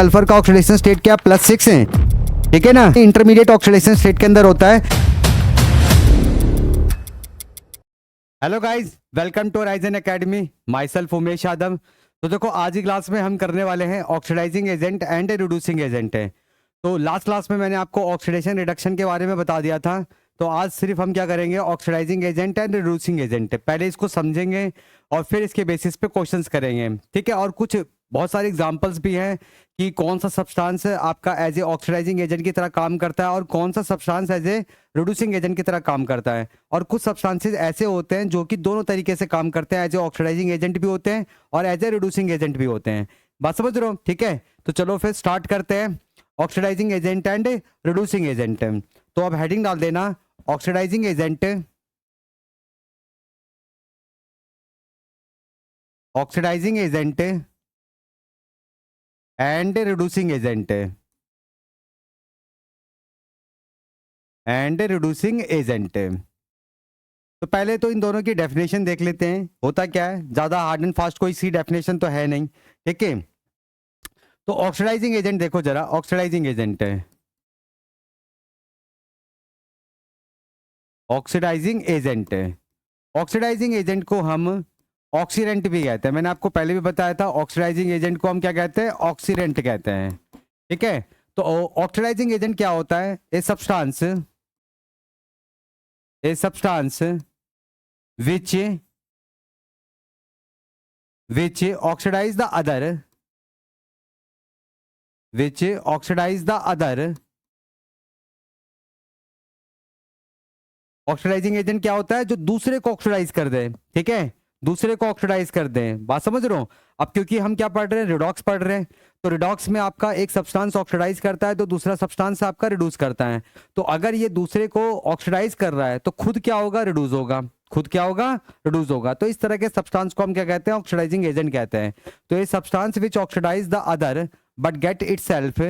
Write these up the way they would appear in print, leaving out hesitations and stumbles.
Sulphur का oxidation state क्या +6 है, ठीक है ना। इंटरमीडिएट ऑक्सीडेशन स्टेट के अंदर होता है। Hello guys, welcome to Horizon Academy. Myself Umesh Yadav. तो देखो, आज की क्लास में हम करने वाले हैं oxidising agent and reducing agent है। तो लास्ट क्लास में मैंने आपको ऑक्सीडेशन रिडक्शन के बारे में बता दिया था। तो आज सिर्फ हम क्या करेंगे, oxidising agent and reducing agent. पहले इसको समझेंगे और फिर इसके बेसिस पे क्वेश्चंस करेंगे, ठीक है। और कुछ बहुत सारे एग्जांपल्स भी हैं कि कौन सा सब्सटेंस आपका एज ए ऑक्सीडाइजिंग एजेंट की तरह काम करता है और कौन सा substance as a reducing agent की तरह काम करता है। और कुछ सब्सटेंसेस ऐसे होते हैं जो कि दोनों तरीके से काम करते हैं, एज ए ऑक्सीडाइजिंग एजेंट भी होते हैं और एज ए रिड्यूसिंग एजेंट भी होते हैं। बात समझ रहे हो, ठीक है। तो चलो फिर स्टार्ट करते हैं oxidising agent and reducing agent. तो अब हेडिंग डाल देना oxidising agent, oxidising agent and reducing agent, and reducing agent. तो पहले तो इन दोनों की डेफिनेशन देख लेते हैं, होता क्या है। ज्यादा हार्ड एंड फास्ट कोई सी डेफिनेशन तो है नहीं, ठीक है। तो ऑक्सीडाइजिंग एजेंट देखो जरा, ऑक्सीडाइजिंग एजेंट है, ऑक्सीडाइजिंग एजेंट है। ऑक्सीडाइजिंग एजेंट को हम ऑक्सीडेंट भी कहते हैं। मैंने आपको पहले भी बताया था, ऑक्सीडाइजिंग एजेंट को हम क्या कहते हैं, ऑक्सीडेंट कहते हैं, ठीक है। तो ऑक्सीडाइजिंग एजेंट क्या होता है, a substance, a substance which which oxidize the other, which oxidize the other। Oxidising agent क्या होता है, जो दूसरे को ऑक्सीडाइज कर दे, ठीक है, दूसरे को ऑक्सीडाइज कर दे। बात समझ रहे हो। अब क्योंकि हम क्या पढ़ रहे हैं, रिडॉक्स पढ़ रहे हैं, तो रिडॉक्स में आपका एक सब्सटेंस ऑक्सीडाइज करता है तो दूसरा सब्सटेंस आपका रिड्यूस करता है। तो अगर ये दूसरे को ऑक्सीडाइज कर रहा है तो खुद क्या होगा, रिड्यूस होगा, खुद क्या होगा, रिड्यूस होगा। तो इस तरह के सब्सटेंस को हम क्या कहते हैं, ऑक्सीडाइजिंग एजेंट कहते हैं। तो ये substance which oxidise the other but get itself,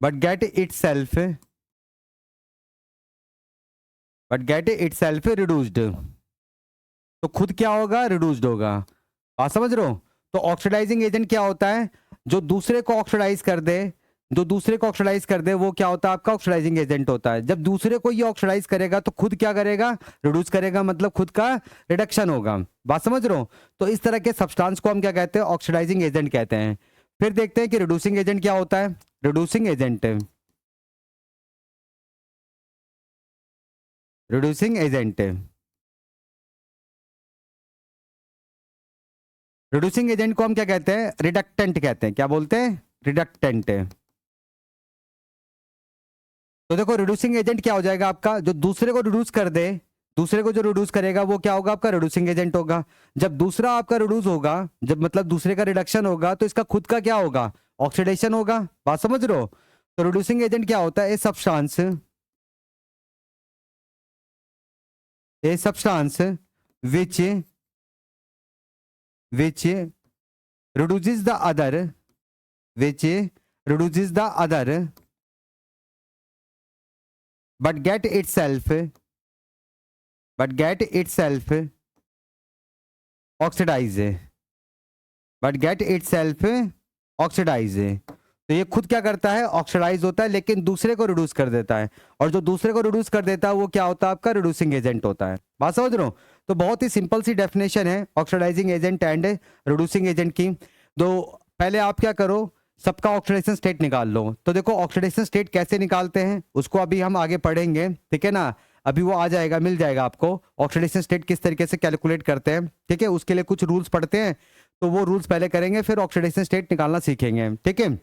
but get itself, but get itself reduced. तो खुद क्या होगा, रिड्यूस्ड होगा। आप समझ रहे हो। तो ऑक्सीडाइजिंग एजेंट क्या होता है, जो दूसरे को ऑक्सीडाइज कर दे, जो दूसरे को ऑक्सीडाइज कर दे वो क्या होता है, आपका ऑक्सीडाइजिंग एजेंट होता है। जब दूसरे को ये ऑक्सीडाइज करेगा तो खुद क्या करेगा, रिड्यूस करेगा, मतलब खुद का रिडक्शन होगा। बात समझ रहे हो। तो इस तरह के सब्सटेंस को हम क्या कहते हैं, ऑक्सीडाइजिंग एजेंट कहते हैं। फिर देखते हैं कि रिड्यूसिंग एजेंट क्या होता है। Reducing agent, reducing agent, reducing agent को हम क्या कहते हैं, रिडक्टेंट कहते हैं। क्या बोलते हैं, रिडक्टेंट। तो देखो, रिड्यूसिंग एजेंट क्या हो जाएगा आपका, जो दूसरे को रिड्यूस कर दे, दूसरे को जो रिड्यूस करेगा वो क्या होगा, आपका रिड्यूसिंग एजेंट होगा। जब दूसरा आपका रिड्यूस होगा, जब मतलब दूसरे का रिडक्शन होगा, तो इसका खुद का क्या होगा, ऑक्सीडेशन होगा। बात समझ रहे हो। तो रिड्यूसिंग एजेंट क्या होता है, a substance, a substance which which reduces the other, which reduces the other but get itself, but get itself oxidize, but get itself oxidize। तो ये खुद क्या करता है, ऑक्सीडाइज होता है, लेकिन दूसरे को रिड्यूस कर देता है। और जो दूसरे को रिड्यूस कर देता है वो क्या होता है, आपका रिड्यूसिंग एजेंट होता है। बात समझ रहे हो। तो बहुत ही सिंपल सी डेफिनेशन है oxidising agent and reducing agent की। तो पहले आप क्या करो, सबका ऑक्सीडेशन स्टेट निकाल लो। तो देखो, ऑक्सीडेशन स्टेट कैसे निकालते हैं उसको अभी हम आगे पढ़ेंगे, ठीक है ना। अभी वो आ जाएगा, मिल जाएगा आपको, ऑक्सीडेशन स्टेट किस तरीके से कैलकुलेट करते हैं, ठीक है। उसके लिए कुछ रूल्स पढ़ते हैं, तो वो रूल्स पहले करेंगे, फिर ऑक्सीडेशन स्टेट निकालना सीखेंगे, ठीक है।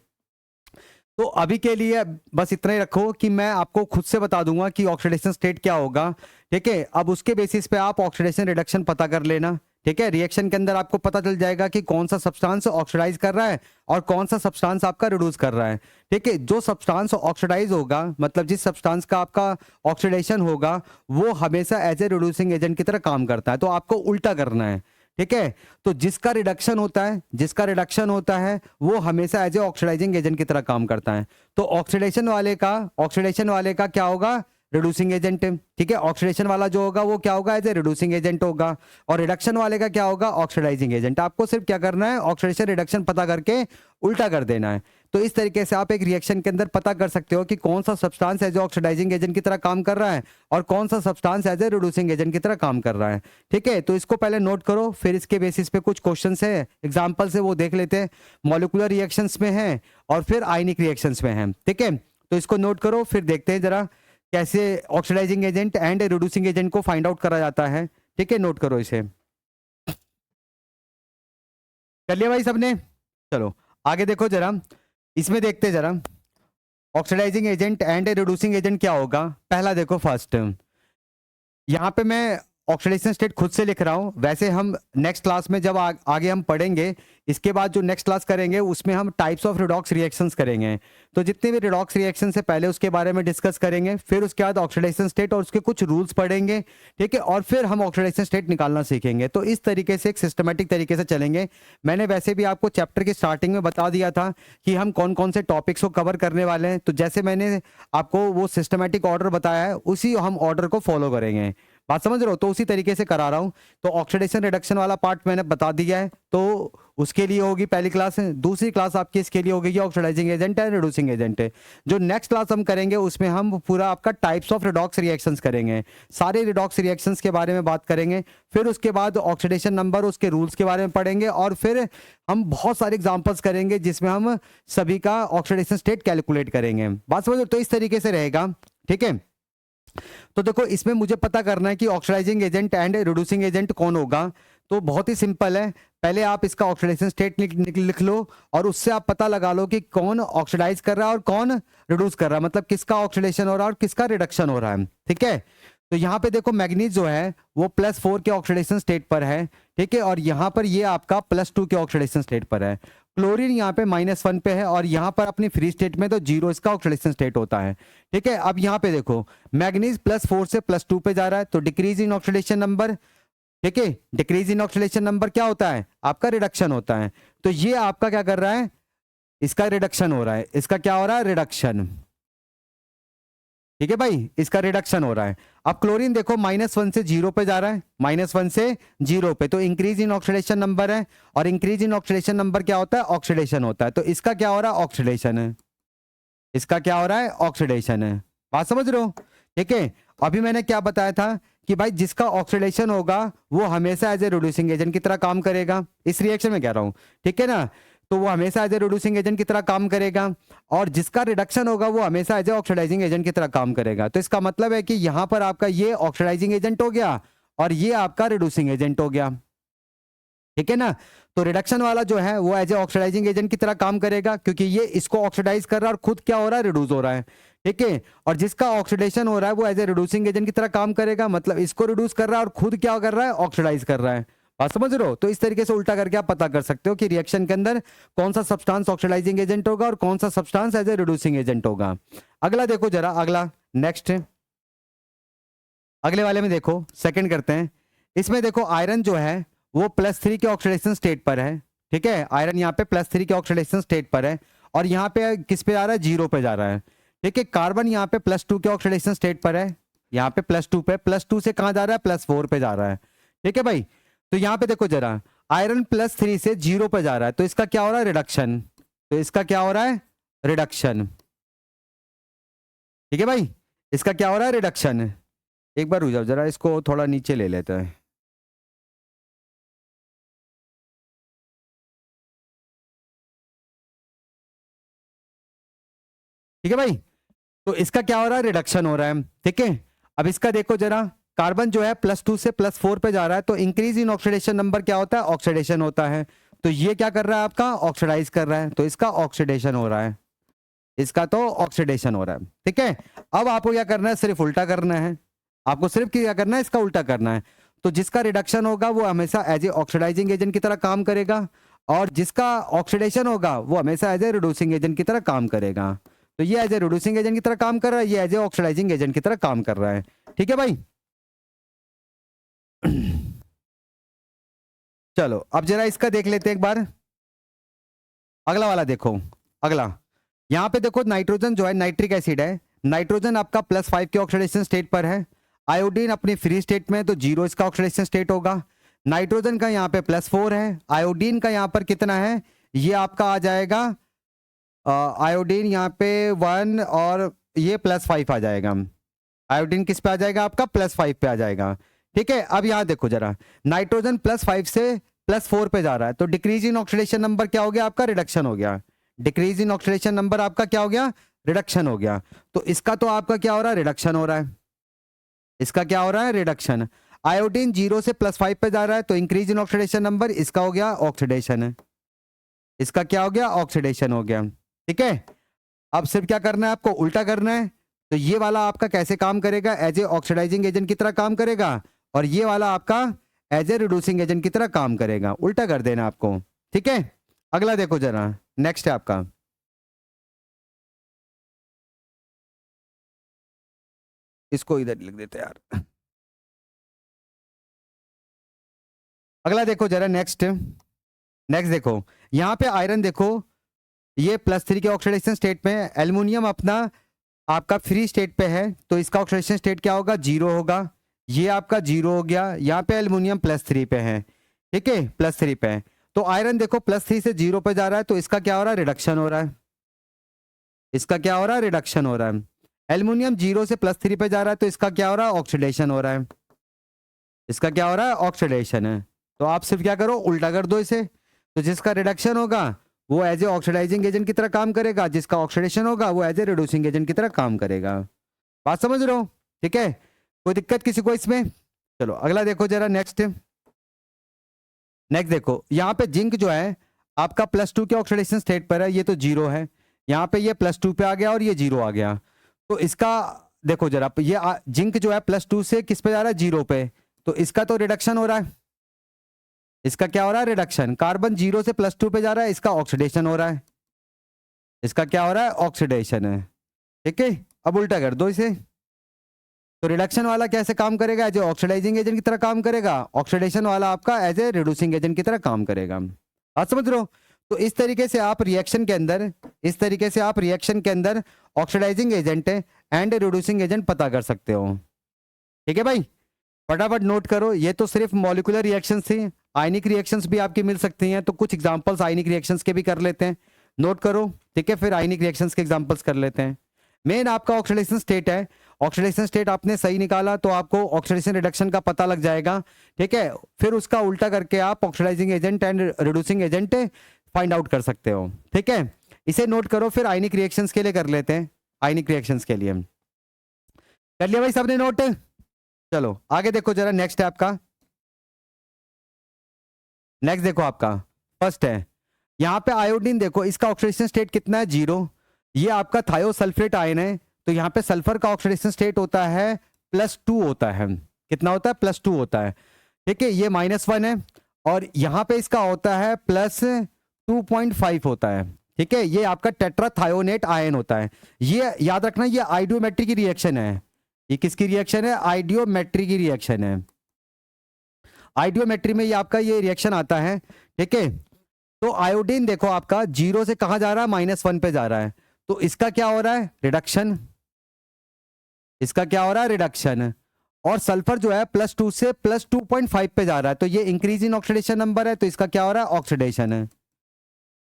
तो अभी के लिए बस इतना ही रखो कि मैं आपको खुद से बता दूंगा कि ऑक्सीडेशन स्टेट क्या होगा, ठीक है। अब उसके बेसिस पे आप ऑक्सीडेशन रिडक्शन पता कर लेना, ठीक है। रिएक्शन के अंदर आपको पता चल जाएगा कि कौन सा सब्सटेंस ऑक्सीडाइज कर रहा है और कौन सा सब्सटेंस आपका रिड्यूस कर रहा है, ठीक है। जो सब्सटेंस ऑक्सीडाइज होगा, मतलब जिस सब्सटेंस का आपका ऑक्सीडेशन होगा, वो हमेशा एज ए रिड्यूसिंग एजेंट की तरह काम करता है। तो आपको उल्टा करना है, ठीक है। तो जिसका रिडक्शन होता है, जिसका रिडक्शन होता है वो हमेशा एज ए ऑक्सीडाइजिंग एजेंट की तरह काम करता है। तो ऑक्सीडेशन वाले का क्या होगा, रिड्यूसिंग एजेंट। ठीक है, ऑक्सीडेशन वाला जो होगा वो क्या होगा, एज ए रिड्यूसिंग एजेंट होगा, और रिडक्शन वाले का क्या होगा, ऑक्सीडाइजिंग एजेंट। आपको सिर्फ क्या करना है, ऑक्सीडेशन रिडक्शन पता करके उल्टा कर देना है। तो इस तरीके से आप एक रिएक्शन के अंदर पता कर सकते हो कि कौन सा substance as a oxidising agent की तरह काम कर रहा है और कौन सा substance as a reducing agent की तरह काम कर रहा है। ठीक है, तो इसको पहले नोट करो, फिर इसके बेसिस पे कुछ क्वेश्चंस है एग्जांपल से वो देख लेते हैं। मॉलिक्यूलर रिएक्शंस में है और फिर आयनिक रिएक्शंस में है। ठीक है, तो इसको नोट करो, फिर देखते हैं जरा कैसे oxidising agent and reducing agent को फाइंड आउट करा जाता है। ठीक है, नोट करो इसे। कर लिया भाई सबने? चलो आगे देखो जरा, इसमें देखते हैं जरा oxidising agent and reducing agent क्या होगा। पहला देखो, फर्स्ट यहाँ पे मैं ऑक्सीडेशन स्टेट खुद से लिख रहा हूँ, वैसे हम नेक्स्ट क्लास में जब आगे हम पढ़ेंगे, इसके बाद जो नेक्स्ट क्लास करेंगे उसमें हम टाइप्स ऑफ रिडॉक्स रिएक्शंस करेंगे। तो जितने भी रिडॉक्स रिएक्शन से पहले उसके बारे में डिस्कस करेंगे, फिर उसके बाद ऑक्सीडेशन स्टेट और उसके कुछ रूल्स पढ़ेंगे। ठीक है, और फिर हम ऑक्सीडेशन स्टेट निकालना सीखेंगे। तो इस तरीके से एक सिस्टमेटिक तरीके से चलेंगे। मैंने वैसे भी आपको चैप्टर की स्टार्टिंग में बता दिया था कि हम कौन कौन से टॉपिक्स को कवर करने वाले हैं। तो जैसे मैंने आपको वो सिस्टमेटिक ऑर्डर बताया है, उसी हम ऑर्डर को फॉलो करेंगे। बात समझ रहे हो? तो उसी तरीके से करा रहा हूं। तो ऑक्सीडेशन रिडक्शन वाला पार्ट मैंने बता दिया है, तो उसके लिए होगी पहली क्लास। दूसरी क्लास आपकी इसके लिए होगी ऑक्सीडाइजिंग एजेंट है, रिड्यूसिंग एजेंट है। जो नेक्स्ट क्लास हम करेंगे उसमें हम पूरा आपका टाइप्स ऑफ रिडॉक्स रिएक्शंस करेंगे, सारे रिडॉक्स रिएक्शंस के बारे में बात करेंगे। फिर उसके बाद ऑक्सीडेशन नंबर, उसके रूल्स के बारे में पढ़ेंगे, और फिर हम बहुत सारे एग्जांपल्स करेंगे जिसमें हम सभी का ऑक्सीडेशन स्टेट कैलकुलेट करेंगे। बात समझ? तो इस तरीके से रहेगा। ठीक है, तो देखो इसमें मुझे पता करना है कि oxidising agent and reducing agent कौन होगा। तो बहुत ही सिंपल है, पहले आप इसका ऑक्सीडेशन स्टेट लिख लो और उससे आप पता लगा लो कि कौन ऑक्सीडाइज कर रहा है और कौन रिड्यूस कर रहा है, मतलब किसका ऑक्सीडेशन हो रहा है और किसका रिडक्शन हो रहा है। ठीक है, तो यहाँ पे देखो मैग्नीज जो है वो +4 के ऑक्सीडेशन स्टेट पर है। ठीक है, और यहाँ पर ये आपका +2 के ऑक्सीडेशन स्टेट पर है। क्लोरीन यहाँ पे -1 पे है और यहाँ पर अपनी फ्री स्टेट में तो 0 इसका ऑक्सीडेशन स्टेट होता है। ठीक है, अब यहाँ पे देखो मैग्नीज +4 से +2 पे जा रहा है, तो डिक्रीज इन ऑक्सीडेशन नंबर। ठीक है, डिक्रीज इन ऑक्सीडेशन नंबर क्या होता है, आपका रिडक्शन होता है। तो ये आपका क्या कर रहा है, इसका रिडक्शन हो रहा है। इसका क्या हो रहा है, रिडक्शन। ठीक है भाई, इसका रिडक्शन हो रहा है। अब क्लोरीन देखो -1 से 0 पे जा रहा है, -1 से 0 पे, तो इंक्रीज इन ऑक्सीडेशन नंबर है, और इंक्रीज इन ऑक्सीडेशन नंबर क्या होता है, ऑक्सीडेशन होता है। तो इसका क्या हो रहा है, ऑक्सीडेशन है। इसका क्या हो रहा है, ऑक्सीडेशन है। बात समझ रहे हो? ठीक है, अभी मैंने क्या बताया था कि भाई जिसका ऑक्सीडेशन होगा वो हमेशा एज ए रिड्यूसिंग एजेंट की तरह काम करेगा, इस रिएक्शन में कह रहा हूं। ठीक है ना, तो वो हमेशा एज ए रिड्यूसिंग एजेंट की तरह काम करेगा, और जिसका रिडक्शन होगा वो हमेशा एज ए ऑक्सीडाइजिंग एजेंट की तरह काम करेगा। तो इसका मतलब है कि यहां पर आपका ये ऑक्सीडाइजिंग एजेंट हो गया और ये आपका रिड्यूसिंग एजेंट हो गया। ठीक है ना, तो रिडक्शन वाला जो है वो एज ए ऑक्सीडाइजिंग एजेंट की तरह काम करेगा, क्योंकि ये इसको ऑक्सीडाइज कर रहा है और खुद क्या हो रहा है, रिड्यूस हो रहा है। ठीक है, और जिसका ऑक्सीडेशन हो रहा है वो एज ए रिड्यूसिंग एजेंट की तरह काम करेगा, मतलब इसको रिड्यूस कर रहा है और खुद क्या कर रहा है, ऑक्सीडाइज कर रहा है। बात समझ रहे हो? तो इस तरीके से उल्टा करके आप पता कर सकते हो कि रिएक्शन के अंदर कौन सा सब्सटेंस ऑक्सीडाइजिंग एजेंट होगा और कौन सा substance as a reducing agent होगा। अगला देखो जरा, अगला नेक्स्ट, अगले वाले में देखो, सेकंड करते हैं। इसमें देखो आयरन जो है वो +3 के ऑक्सीडेशन स्टेट पर है। ठीक है, आयरन यहाँ पे +3 के ऑक्सीडेशन स्टेट पर है, और यहाँ पे किस पे जा रहा है, 0 पे जा रहा है। ठीक है, कार्बन यहाँ पे +2 के ऑक्सीडेशन स्टेट पर है, यहाँ पे +2 पे, +2 से कहाँ जा रहा है, +4 पे जा रहा है। ठीक है भाई, तो यहाँ पे देखो जरा, आयरन +3 से 0 पे जा रहा है, तो इसका क्या हो रहा है, रिडक्शन। तो इसका क्या हो रहा है, रिडक्शन। ठीक है भाई, इसका क्या हो रहा है, रिडक्शन। एक बार रुक जाओ जरा, इसको थोड़ा नीचे ले लेते हैं। ठीक है भाई, तो इसका क्या हो रहा है, रिडक्शन हो रहा है। ठीक है, अब इसका देखो जरा, कार्बन जो है +2 से +4 पे जा रहा है, तो इंक्रीज इन ऑक्सीडेशन नंबर क्या होता है, ऑक्सीडेशन होता है। तो ये क्या कर रहा है, आपका ऑक्सीडाइज कर रहा है, तो इसका ऑक्सीडेशन हो रहा है। इसका तो ऑक्सीडेशन हो रहा है। ठीक है, अब आपको क्या करना है, सिर्फ उल्टा करना है। आपको सिर्फ क्या करना है, इसका उल्टा करना है। तो जिसका रिडक्शन होगा वो हमेशा एज ए ऑक्सीडाइजिंग एजेंट की तरह काम करेगा, और जिसका ऑक्सीडेशन होगा वो हमेशा एज ए रिड्यूसिंग एजेंट की तरह काम करेगा। तो ये एज ए रिड्यूसिंग एजेंट की तरह काम कर रहा है, ये एज ए ऑक्सीडाइजिंग एजेंट की तरह काम कर रहा है। ठीक है भाई, चलो अब जरा इसका देख लेते हैं एक बार। अगला वाला देखो, अगला यहाँ पे देखो नाइट्रोजन जो है नाइट्रिक एसिड है, नाइट्रोजन आपका +5 के ऑक्सीडेशन स्टेट पर है, आयोडीन अपनी फ्री स्टेट में है तो 0 इसका ऑक्सीडेशन स्टेट होगा। नाइट्रोजन का यहाँ पे +4 है, आयोडीन का यहाँ पर कितना है, ये आपका आ जाएगा आयोडीन यहाँ पे 1 और ये +5 आ जाएगा। आयोडीन किस पे आ जाएगा आपका +5 पे आ जाएगा। ठीक है, अब यहाँ देखो जरा, नाइट्रोजन +5 से +4 पे जा रहा है तो डिक्रीज इन ऑक्सीडेशन नंबर क्या हो गया आपका, रिडक्शन हो गया। डिक्रीज इन ऑक्सीडेशन नंबर आपका क्या हो गया, रिडक्शन हो गया। तो इसका तो आपका क्या हो रहा है, रिडक्शन हो रहा है। इसका क्या हो रहा है, रिडक्शन। आयोडीन 0 से +5 पे जा रहा है तो इंक्रीज इन ऑक्सीडेशन नंबर, इसका हो गया ऑक्सीडेशन। इसका क्या हो गया, ऑक्सीडेशन हो गया। ठीक है, अब सिर्फ क्या करना है आपको, उल्टा करना है। तो ये वाला आपका कैसे काम करेगा, एज ए ऑक्सीडाइजिंग एजेंट की तरह काम करेगा, और ये वाला आपका एज ए रिड्यूसिंग एजेंट की तरह काम करेगा। उल्टा कर देना आपको। ठीक है, अगला देखो जरा, नेक्स्ट है आपका, इसको इधर लिख देते हैं यार। अगला देखो जरा, नेक्स्ट नेक्स्ट देखो, यहां पे आयरन देखो, ये +3 के ऑक्सीडेशन स्टेट में है, एल्युमिनियम अपना आपका फ्री स्टेट पे है तो इसका ऑक्सीडेशन स्टेट क्या होगा, 0 होगा। ये आपका 0 हो गया, यहाँ पे एल्युमिनियम +3 पे है। ठीक है, +3 पे है तो आयरन देखो +3 से 0 पे जा रहा है तो इसका क्या हो रहा है, रिडक्शन हो रहा है। इसका क्या हो रहा है, रिडक्शन हो रहा है। एल्युमिनियम 0 से +3 पे जा रहा है तो इसका क्या हो रहा है, ऑक्सीडेशन हो रहा है। इसका क्या हो रहा है, ऑक्सीडेशन है। तो आप सिर्फ क्या करो, उल्टा कर दो इसे। तो जिसका रिडक्शन होगा वो एज ए ऑक्सीडाइजिंग एजेंट की तरह काम करेगा, जिसका ऑक्सीडेशन होगा वो एज ए रिड्यूसिंग एजेंट की तरह काम करेगा। बात समझ रहे हो? ठीक है, कोई दिक्कत किसी को इसमें? चलो अगला देखो जरा, नेक्स्ट नेक्स्ट देखो, यहाँ पे जिंक जो है आपका +2 के ऑक्सीडेशन स्टेट पर है, ये तो 0 है। यहाँ पे ये +2 पे आ गया और ये 0 आ गया। तो इसका देखो जरा, ये जिंक जो है +2 से किस पे जा रहा है, 0 पे, तो इसका तो रिडक्शन हो रहा है। इसका क्या हो रहा है, रिडक्शन। कार्बन 0 से +2 पे जा रहा है, इसका ऑक्सीडेशन हो रहा है। इसका क्या हो रहा है, ऑक्सीडेशन है। ठीक है, अब उल्टा कर दो इसे। तो रिडक्शन वाला कैसे काम करेगा, एज ए ऑक्सीडाइजिंग एजेंट की तरह काम करेगा, ऑक्सीडेशन वाला आपका एज ए रिड्यूसिंग एजेंट की तरह काम करेगा। बात समझ रहे हो? तो इस तरीके से आप रिएक्शन के अंदर, इस तरीके से आप रिएक्शन के अंदर oxidising agent and reducing agent पता कर सकते हो। ठीक है भाई, फटाफट नोट करो। ये तो सिर्फ मॉलिक्यूलर रिएक्शन थी, आयनिक रिएक्शंस भी आपकी मिल सकती हैं, तो कुछ एग्जांपल्स आयनिक रिएक्शंस के भी कर लेते हैं। नोट करो, ठीक है, फिर आयनिक रिएक्शंस के एग्जांपल्स कर लेते हैं। मेन आपका ऑक्सीडेशन स्टेट है, ऑक्सीडेशन स्टेट आपने सही निकाला तो आपको ऑक्सीडेशन रिडक्शन का पता लग जाएगा। ठीक है, फिर उसका उल्टा करके आप oxidising agent and reducing agent find out कर सकते हो। ठीक है, इसे नोट करो, फिर आयनिक रिएक्शंस के लिए कर लेते हैं। आयनिक रिएक्शंस के लिए कर लिया भाई सबने नोट? चलो आगे देखो जरा, नेक्स्ट है आपका, नेक्स्ट देखो आपका फर्स्ट है, यहाँ पे आयोडीन देखो, इसका ऑक्सीडेशन स्टेट कितना है, 0। ये आपका थायोसल्फेट आयन है तो यहाँ पे सल्फर का ऑक्सीडेशन स्टेट होता है +2 होता है। कितना होता है, +2 होता है। ठीक है, ये -1 है, और यहाँ पे इसका होता है +2.5 होता है। ठीक है, ये आपका टेट्राथायोनेट आयन होता है। ये याद रखना, ये आइडियोमेट्री की रिएक्शन है। ये किसकी रिएक्शन है, आइडियोमेट्री की रिएक्शन है। आइडियोमेट्री में ये आपका ये रिएक्शन आता है। ठीक है, तो आयोडीन देखो आपका 0 से कहां जा रहा है, -1 पे जा रहा है, तो इसका क्या हो रहा है, रिडक्शन। इसका क्या हो रहा है, रिडक्शन। और सल्फर जो है +2 से +2.5 पे जा रहा है, तो ये इंक्रीज इन ऑक्सीडेशन नंबर है, तो इसका क्या हो रहा है, ऑक्सीडेशन है।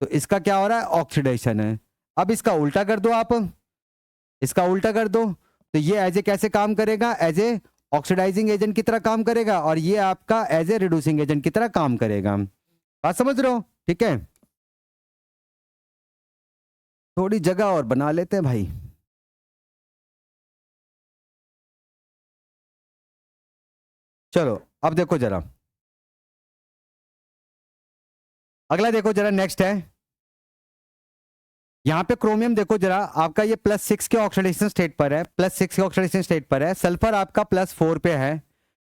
तो इसका क्या हो रहा है, ऑक्सीडेशन है। अब इसका उल्टा कर दो आप, इसका उल्टा कर दो, तो ये एज ए कैसे काम करेगा, एज ए ऑक्सीडाइजिंग एजेंट की तरह काम करेगा, और ये आपका एज ए रिड्यूसिंग एजेंट की तरह काम करेगा। बात समझ रहे हो? ठीक है, थोड़ी जगह और बना लेते हैं भाई। चलो अब देखो जरा, अगला देखो जरा, नेक्स्ट है, यहाँ पे क्रोमियम देखो जरा, आपका ये +6 के ऑक्सीडेशन स्टेट पर है, +6 के ऑक्सीडेशन स्टेट पर है। सल्फर आपका +4 पे है।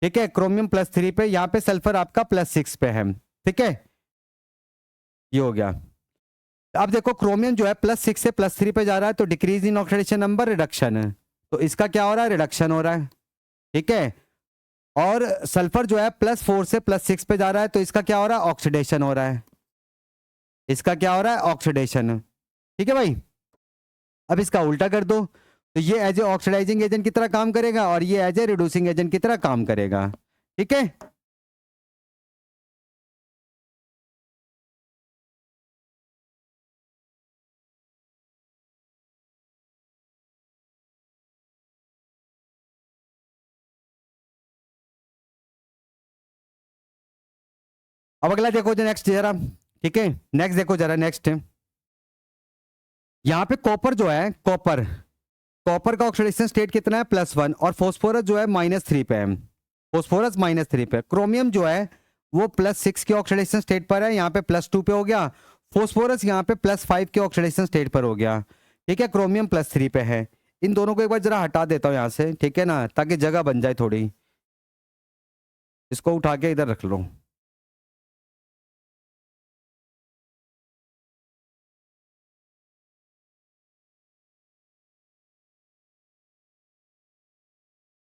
ठीक है, क्रोमियम +3 पे, यहाँ पे सल्फर आपका +6 पे है। ठीक है, ये हो गया। अब देखो क्रोमियम जो है +6 से +3 पे जा रहा है, तो decrease in oxidation number, reduction है। तो इसका क्या हो रहा है, रिडक्शन हो रहा है। ठीक है, और सल्फर जो है +4 से +6 पे जा रहा है, तो इसका क्या हो रहा है, ऑक्सीडेशन हो रहा है। इसका क्या हो रहा है, ऑक्सीडेशन। ठीक है भाई, अब इसका उल्टा कर दो, तो ये एज ए ऑक्सीडाइजिंग एजेंट की तरह काम करेगा और ये एज ए रिड्यूसिंग एजेंट की तरह काम करेगा। ठीक है, अब अगला देखो जो नेक्स्ट जरा। ठीक है, नेक्स्ट देखो जरा, नेक्स्ट यहाँ पे कॉपर जो है, कॉपर कॉपर का ऑक्सीडेशन स्टेट कितना है, +1, और फोस्फोरस जो है -3 पे है। फोस्फोरस -3 पे। क्रोमियम जो है वो +6 के ऑक्सीडेशन स्टेट पर है, यहाँ पे +2 पे हो गया। फोस्फोरस यहाँ पे +5 के ऑक्सीडेशन स्टेट पर हो गया। ठीक है, क्रोमियम +3 पे है। इन दोनों को एक बार जरा हटा देता हूँ यहाँ से, ठीक है ना, ताकि जगह बन जाए थोड़ी। इसको उठा के इधर रख लो।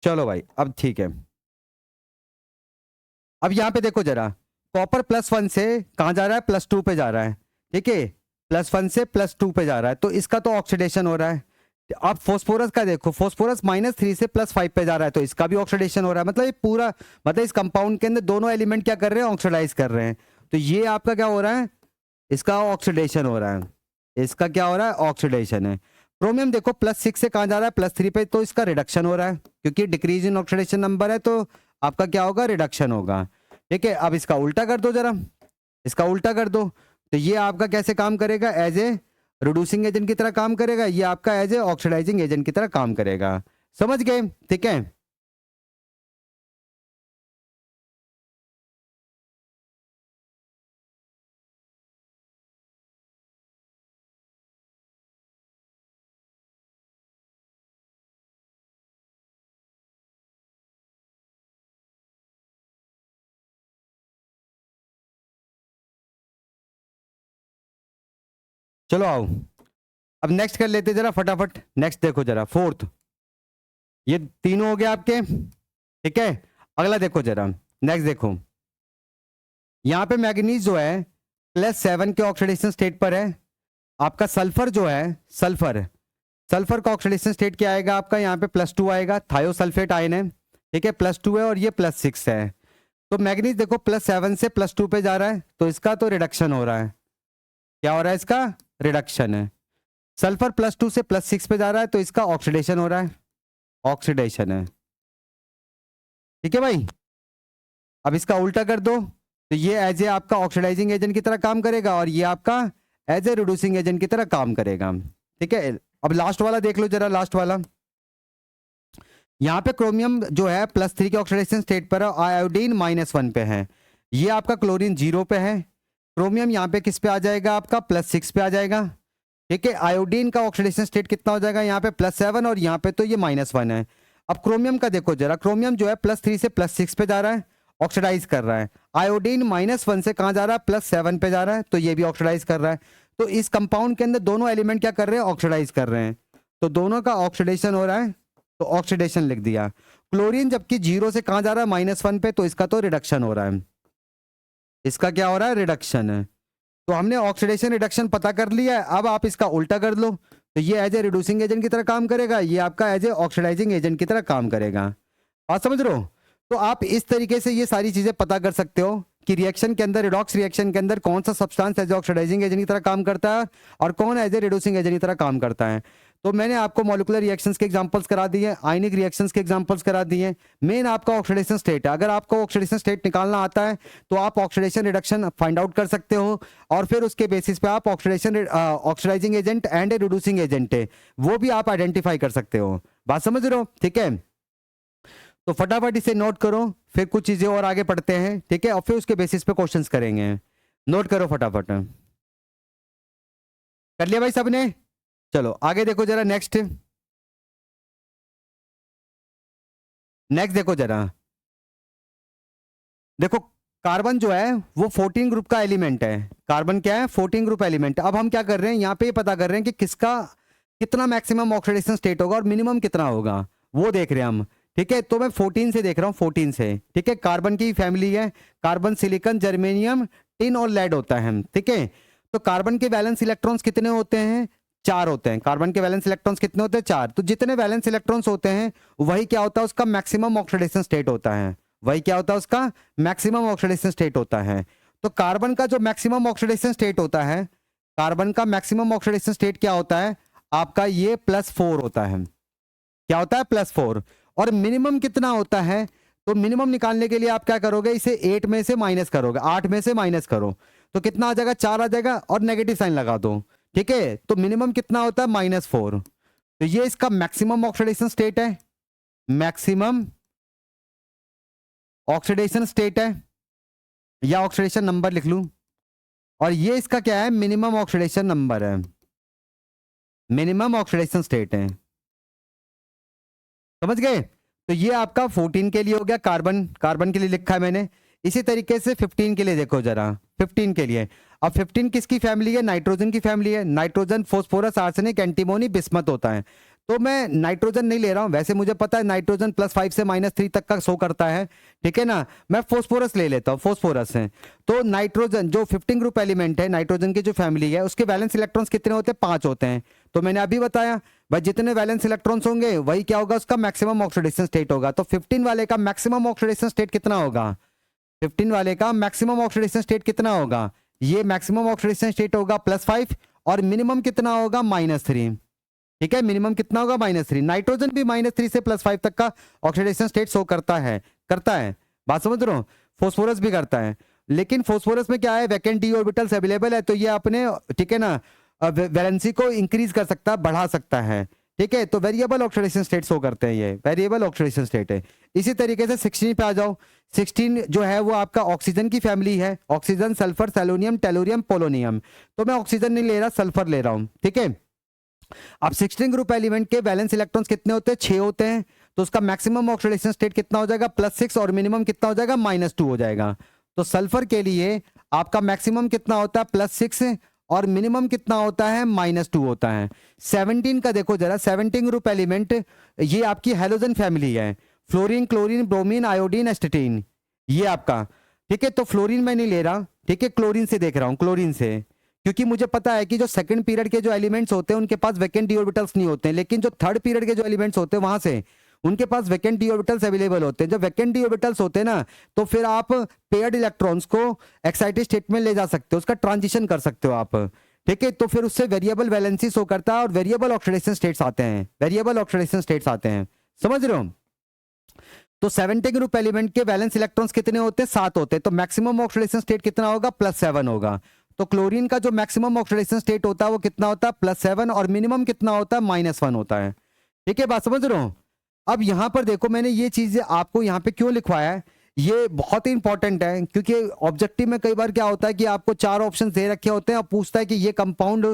चलो भाई, अब ठीक है। अब यहाँ पे देखो जरा, कॉपर +1 से कहाँ जा रहा है, +2 पे जा रहा है। ठीक है, +1 से +2 पे जा रहा है, तो इसका तो ऑक्सीडेशन हो रहा है। अब फोस्फोरस का देखो, फोस्फोरस -3 से +5 पे जा रहा है, तो इसका भी ऑक्सीडेशन हो रहा है। मतलब ये पूरा, मतलब इस कंपाउंड के अंदर दोनों एलिमेंट क्या कर रहे हैं, ऑक्सीडाइज कर रहे हैं। तो ये आपका क्या हो रहा है, इसका ऑक्सीडेशन हो रहा है। इसका क्या हो रहा है, ऑक्सीडेशन है। क्रोमियम देखो +6 से कहाँ जा रहा है, +3 पे, तो इसका रिडक्शन हो रहा है, क्योंकि डिक्रीज इन ऑक्सीडेशन नंबर है, तो आपका क्या होगा, रिडक्शन होगा। ठीक है, अब इसका उल्टा कर दो जरा, इसका उल्टा कर दो। तो ये आपका कैसे काम करेगा, एज ए रिड्यूसिंग एजेंट की तरह काम करेगा, ये आपका एज ए ऑक्सीडाइजिंग एजेंट की तरह काम करेगा। समझ गए, ठीक है। चलो आओ, अब नेक्स्ट कर लेते जरा फटाफट। नेक्स्ट देखो जरा, फोर्थ। ये तीनों हो गए आपके, ठीक है। अगला देखो जरा, नेक्स्ट देखो। यहाँ पे मैग्नीज जो है +7 के ऑक्सीडेशन स्टेट पर है। आपका सल्फर जो है, सल्फर सल्फर का ऑक्सीडेशन स्टेट क्या आएगा आपका, यहाँ पे +2 आएगा। थायोसल्फेट आयन है, ठीक है, +2 है, और ये +6 है। तो मैग्नीज देखो +7 से +2 पे जा रहा है, तो इसका तो रिडक्शन हो रहा है। क्या हो रहा है, इसका रिडक्शन है। सल्फर +2 से +6 पे जा रहा है, तो इसका ऑक्सीडेशन हो रहा है, ऑक्सीडेशन है। ठीक है भाई, अब इसका उल्टा कर दो, तो ये एज ए आपका ऑक्सीडाइजिंग एजेंट की तरह काम करेगा, और ये आपका एज ए रिड्यूसिंग एजेंट की तरह काम करेगा। ठीक है, अब लास्ट वाला देख लो जरा, लास्ट वाला। यहाँ पे क्रोमियम जो है +3 के ऑक्सीडेशन स्टेट पर है, आयोडीन -1 पे है। ये आपका क्लोरीन 0 पे है। क्रोमियम यहाँ पे किस पे आ जाएगा, आपका +6 पे आ जाएगा। ठीक है, आयोडीन का ऑक्सीडेशन स्टेट कितना हो जाएगा, यहाँ पे +7, और यहाँ पे तो ये -1 है। अब क्रोमियम का देखो जरा, क्रोमियम जो है +3 से +6 पे जा रहा है, ऑक्सीडाइज कर रहा है। आयोडीन -1 से कहाँ जा रहा है, +7 पे जा रहा है, तो ये भी ऑक्सीडाइज कर रहा है। तो इस कंपाउंड के अंदर दोनों एलिमेंट क्या कर रहे हैं, ऑक्सीडाइज कर रहे हैं। तो दोनों का ऑक्सीडेशन हो रहा है, तो ऑक्सीडेशन लिख दिया। क्लोरीन जबकि 0 से कहाँ जा रहा है, -1 पे, तो इसका तो रिडक्शन हो रहा है। इसका क्या हो रहा है, रिडक्शन है। तो हमने ऑक्सीडेशन रिडक्शन पता कर लिया है। अब आप इसका उल्टा कर लो, तो ये एज ए रिड्यूसिंग एजेंट की तरह काम करेगा, ये आपका एज ए ऑक्सीडाइजिंग एजेंट की तरह काम करेगा। आप समझ रहे हो। तो आप इस तरीके से ये सारी चीजें पता कर सकते हो कि रिएक्शन के अंदर, रिडॉक्स रिएक्शन के अंदर कौन सा substance as a oxidising agent की तरह काम करता है और कौन एज ए रिड्यूसिंग एजेंट की तरह काम करता है। तो मैंने आपको मॉलिक्यूलर रिएक्शंस के एग्जांपल्स करा दिए, आयनिक रिएक्शंस के एग्जांपल्स करा दिए। मेन आपका ऑक्सीडेशन स्टेट है। अगर आपको ऑक्सीडेशन स्टेट निकालना आता है तो आप ऑक्सीडेशन रिडक्शन फाइंड आउट कर सकते हो, और फिर उसके बेसिस पे आप oxidation oxidising agent and reducing agent है वो भी आप आइडेंटिफाई कर सकते हो। बात समझ रहे हो, ठीक है। तो फटाफट इसे नोट करो, फिर कुछ चीजें और आगे पढ़ते हैं, ठीक है, और फिर उसके बेसिस पे क्वेश्चंस करेंगे। नोट करो फटाफट। कर लिया भाई सबने। चलो आगे देखो जरा, नेक्स्ट। नेक्स्ट देखो जरा, देखो कार्बन जो है वो 14 ग्रुप का एलिमेंट है। कार्बन क्या है, 14 ग्रुप एलिमेंट। अब हम क्या कर रहे हैं, यहाँ पे ये पता कर रहे हैं कि किसका कितना मैक्सिमम ऑक्सीडेशन स्टेट होगा और मिनिमम कितना होगा, वो देख रहे हैं हम। ठीक है, तो मैं 14 से देख रहा हूँ, 14 से। ठीक है, कार्बन की फैमिली है, कार्बन, सिलिकॉन, जर्मेनियम, टिन और लेड होता है। ठीक है, तो कार्बन के वैलेंस इलेक्ट्रॉन्स कितने होते हैं, 4 होते हैं। कार्बन के वैलेंस इलेक्ट्रॉन्स कितने होते हैं? 4। तो जितने वैलेंस इलेक्ट्रॉन्स होते हैं वही क्या होता है? उसका मैक्सिमम ऑक्सीडेशन स्टेट होता है। वही क्या होता है? उसका मैक्सिमम ऑक्सीडेशन स्टेट होता है। तो कार्बन का जो मैक्सिमम ऑक्सीडेशन स्टेट होता है, कार्बन का मैक्सिमम ऑक्सीडेशन स्टेट क्या होता है आपका? ये +4 होता है। क्या होता है? +4। और मिनिमम कितना होता है? तो मिनिमम निकालने के लिए आप क्या करोगे? इसे 8 में से माइनस करोगे, 8 में से माइनस करो तो कितना आ जाएगा? 4 आ जाएगा और नेगेटिव साइन लगा दो। ठीक है, तो मिनिमम कितना होता है? -4। तो ये इसका मैक्सिमम ऑक्सीडेशन स्टेट है, मैक्सिमम ऑक्सीडेशन स्टेट है, या ऑक्सीडेशन नंबर लिख लूं। और ये इसका क्या है? मिनिमम ऑक्सीडेशन नंबर है, मिनिमम ऑक्सीडेशन स्टेट है। समझ गए? तो ये आपका 14 के लिए हो गया, कार्बन, कार्बन के लिए लिखा है मैंने। इसी तरीके से 15 के लिए देखो जरा, 15 के लिए। अब 15 किसकी फैमिली है? नाइट्रोजन की फैमिली है। Nitrogen phosphorus arsenic antimony bismuth होता है। तो मैं नाइट्रोजन नहीं ले रहा हूं, वैसे मुझे पता है नाइट्रोजन +5 से -3 तक का शो करता है, ठीक है ना। मैं फोस्फोरस ले लेता हूं, फोस्फोरस है। तो नाइट्रोजन जो 15 ग्रुप एलिमेंट है, नाइट्रोजन की जो फैमिली है, उसके वैलेंस इलेक्ट्रॉन्स कितने होते हैं? 5 होते हैं। तो मैंने अभी बताया भाई जितने वैलेंस इलेक्ट्रॉन्स होंगे वही क्या होगा? उसका मैक्सिमम ऑक्सीडेशन स्टेट होगा। तो 15 वाले का मैक्सिमम ऑक्सीडेशन स्टेट कितना होगा? 15 वाले का मैक्सिमम ऑक्सीडेशन स्टेट कितना होगा? ये मैक्सिमम ऑक्सीडेशन स्टेट होगा +5 और मिनिमम कितना होगा? -3। ठीक है, मिनिमम कितना होगा? -3। नाइट्रोजन भी -3 से +5 तक का ऑक्सीडेशन स्टेट शो करता है, बात समझ रहे हो? फोस्फोरस भी करता है, लेकिन फोस्फोरस में क्या है? वैकेंट डी ऑर्बिटल्स अवेलेबल है, तो ये अपने, ठीक है ना, वैलेंसी को इंक्रीज कर सकता है, बढ़ा सकता है। ठीक है, तो वेरिएबल ऑक्सीडेशन स्टेट शो करते हैं, ये वेरिएबल ऑक्सीडेशन स्टेट है। इसी तरीके से 16 पे आ जाओ। 16 जो है वो आपका ऑक्सीजन की फैमिली है, ऑक्सीजन, सल्फर, सेलोनियम, टेलोरियम, पोलोनियम। तो मैं ऑक्सीजन नहीं ले रहा, सल्फर ले रहा हूं। ठीक है, अब 16 ग्रुप एलिमेंट के वैलेंस इलेक्ट्रॉन्स कितने होते हैं? 6 होते हैं। तो उसका मैक्सिमम ऑक्सीडेशन स्टेट कितना हो जाएगा? +6 और मिनिमम कितना हो जाएगा? -2 हो जाएगा। तो सल्फर के लिए आपका मैक्सिमम कितना होता है? +6 और मिनिमम कितना होता है? -2 होता है। 17 का देखो जरा, 17 ग्रुप एलिमेंट, ये आपकी हैलोजन फैमिली है, फ्लोरीन, क्लोरीन, ब्रोमीन, आयोडीन, एस्टेटीन, ये आपका। ठीक है, तो फ्लोरीन मैं नहीं ले रहा, ठीक है, क्लोरीन से देख रहा हूं, क्लोरीन से, क्योंकि मुझे पता है कि जो सेकंड पीरियड के जो एलिमेंट्स होते हैं उनके पास वैकेंट डी ऑर्बिटल्स नहीं होते हैं, लेकिन जो थर्ड पीरियड के जो एलिमेंट्स होते हैं वहां से उनके पास वैकेंट डी ऑर्बिटल्स अवेलेबल होते हैं। जब वैकेंट डी ऑर्बिटल्स होते हैं ना, तो फिर आप पेयर्ड इलेक्ट्रॉन्स को एक्साइटेड स्टेट में ले जा सकते हो, उसका ट्रांजिशन कर सकते हो आप। ठीक है, तो फिर उससे वेरिएबल वैलेंसी शो करता है और वेरिएबल ऑक्सीडेशन स्टेट्स आते हैं, वेरिएबल ऑक्सीडेशन स्टेट्स आते हैं। समझ रहे हो? तो 17 ग्रुप एलिमेंट के वैलेंस इलेक्ट्रॉन्स कितने होते हैं? 7 होते हैं। तो मैक्सिमम ऑक्सीडेशन स्टेट कितना होगा? +7 होगा। तो क्लोरीन का जो मैक्सिमम ऑक्सीडेशन स्टेट होता है वो कितना होता है? +7 और मिनिमम कितना होता है? -1 होता है। ठीक है, बात समझ रहे हो? अब यहां पर देखो, मैंने ये चीज आपको यहां पे क्यों लिखवाया है, ये बहुत ही इंपॉर्टेंट है, क्योंकि ऑब्जेक्टिव में कई बार क्या होता है कि आपको 4 ऑप्शन दे रखे होते हैं और पूछता है कि ये compound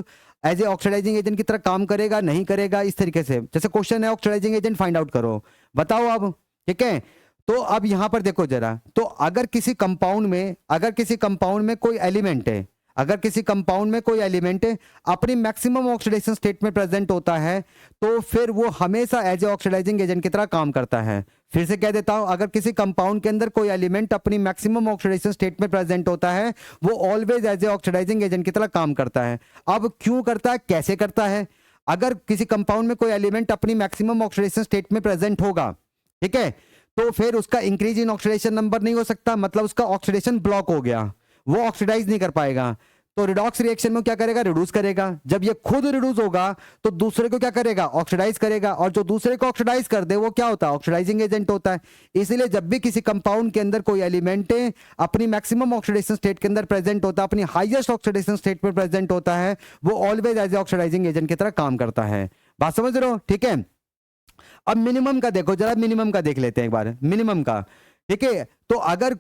as a oxidising agent की तरह काम करेगा, नहीं करेगा, इस तरीके से। जैसे क्वेश्चन है ऑक्सीडाइजिंग एजेंट फाइंड आउट करो, बताओ अब। ठीक है, तो अब यहां पर देखो जरा, तो अगर किसी कंपाउंड में कोई एलिमेंट है, अगर किसी कंपाउंड में कोई एलिमेंट अपनी मैक्सिमम ऑक्सीडेशन स्टेट में प्रेजेंट होता है, तो फिर वो हमेशा एज ए ऑक्सीडाइजिंग एजेंट की तरह काम करता है। फिर से कह देता हूं, अगर किसी कंपाउंड के अंदर कोई एलिमेंट अपनी मैक्सिमम ऑक्सीडेशन स्टेट में प्रेजेंट होता है, वो always as a oxidising agent की तरह काम करता है। अब क्यों करता है, कैसे करता है? अगर किसी कंपाउंड में कोई एलिमेंट अपनी मैक्सिमम ऑक्सीडेशन स्टेट में प्रेजेंट होगा, ठीक है, तो फिर उसका इंक्रीज इन ऑक्सीडेशन नंबर नहीं हो सकता, मतलब उसका ऑक्सीडेशन ब्लॉक हो गया, वो ऑक्सीडाइज नहीं कर पाएगा। तो रिडॉक्स रिएक्शन में क्या करेगा? रिड्यूस करेगा। जब ये खुद रिड्यूस होगा तो दूसरे को क्या करेगा? ऑक्सीडाइज करेगा, और जो दूसरे को ऑक्सीडाइज कर दे वो क्या होता है? ऑक्सीडाइजिंग एजेंट होता है। इसलिए जब भी किसी कंपाउंड के अंदर कोई एलिमेंट अपनी मैक्सिमम ऑक्सीडेशन स्टेट के अंदर प्रेजेंट होता है, अपनी हाईएस्ट ऑक्सीडेशन स्टेट में प्रेजेंट होता है, वो always as a oxidising agent की तरह काम करता है। बात समझ रहे हो? ठीक है, अब मिनिमम का देखो जरा, मिनिमम का देख लेते हैं एक बार, मिनिमम का। ठीक है, तो अगर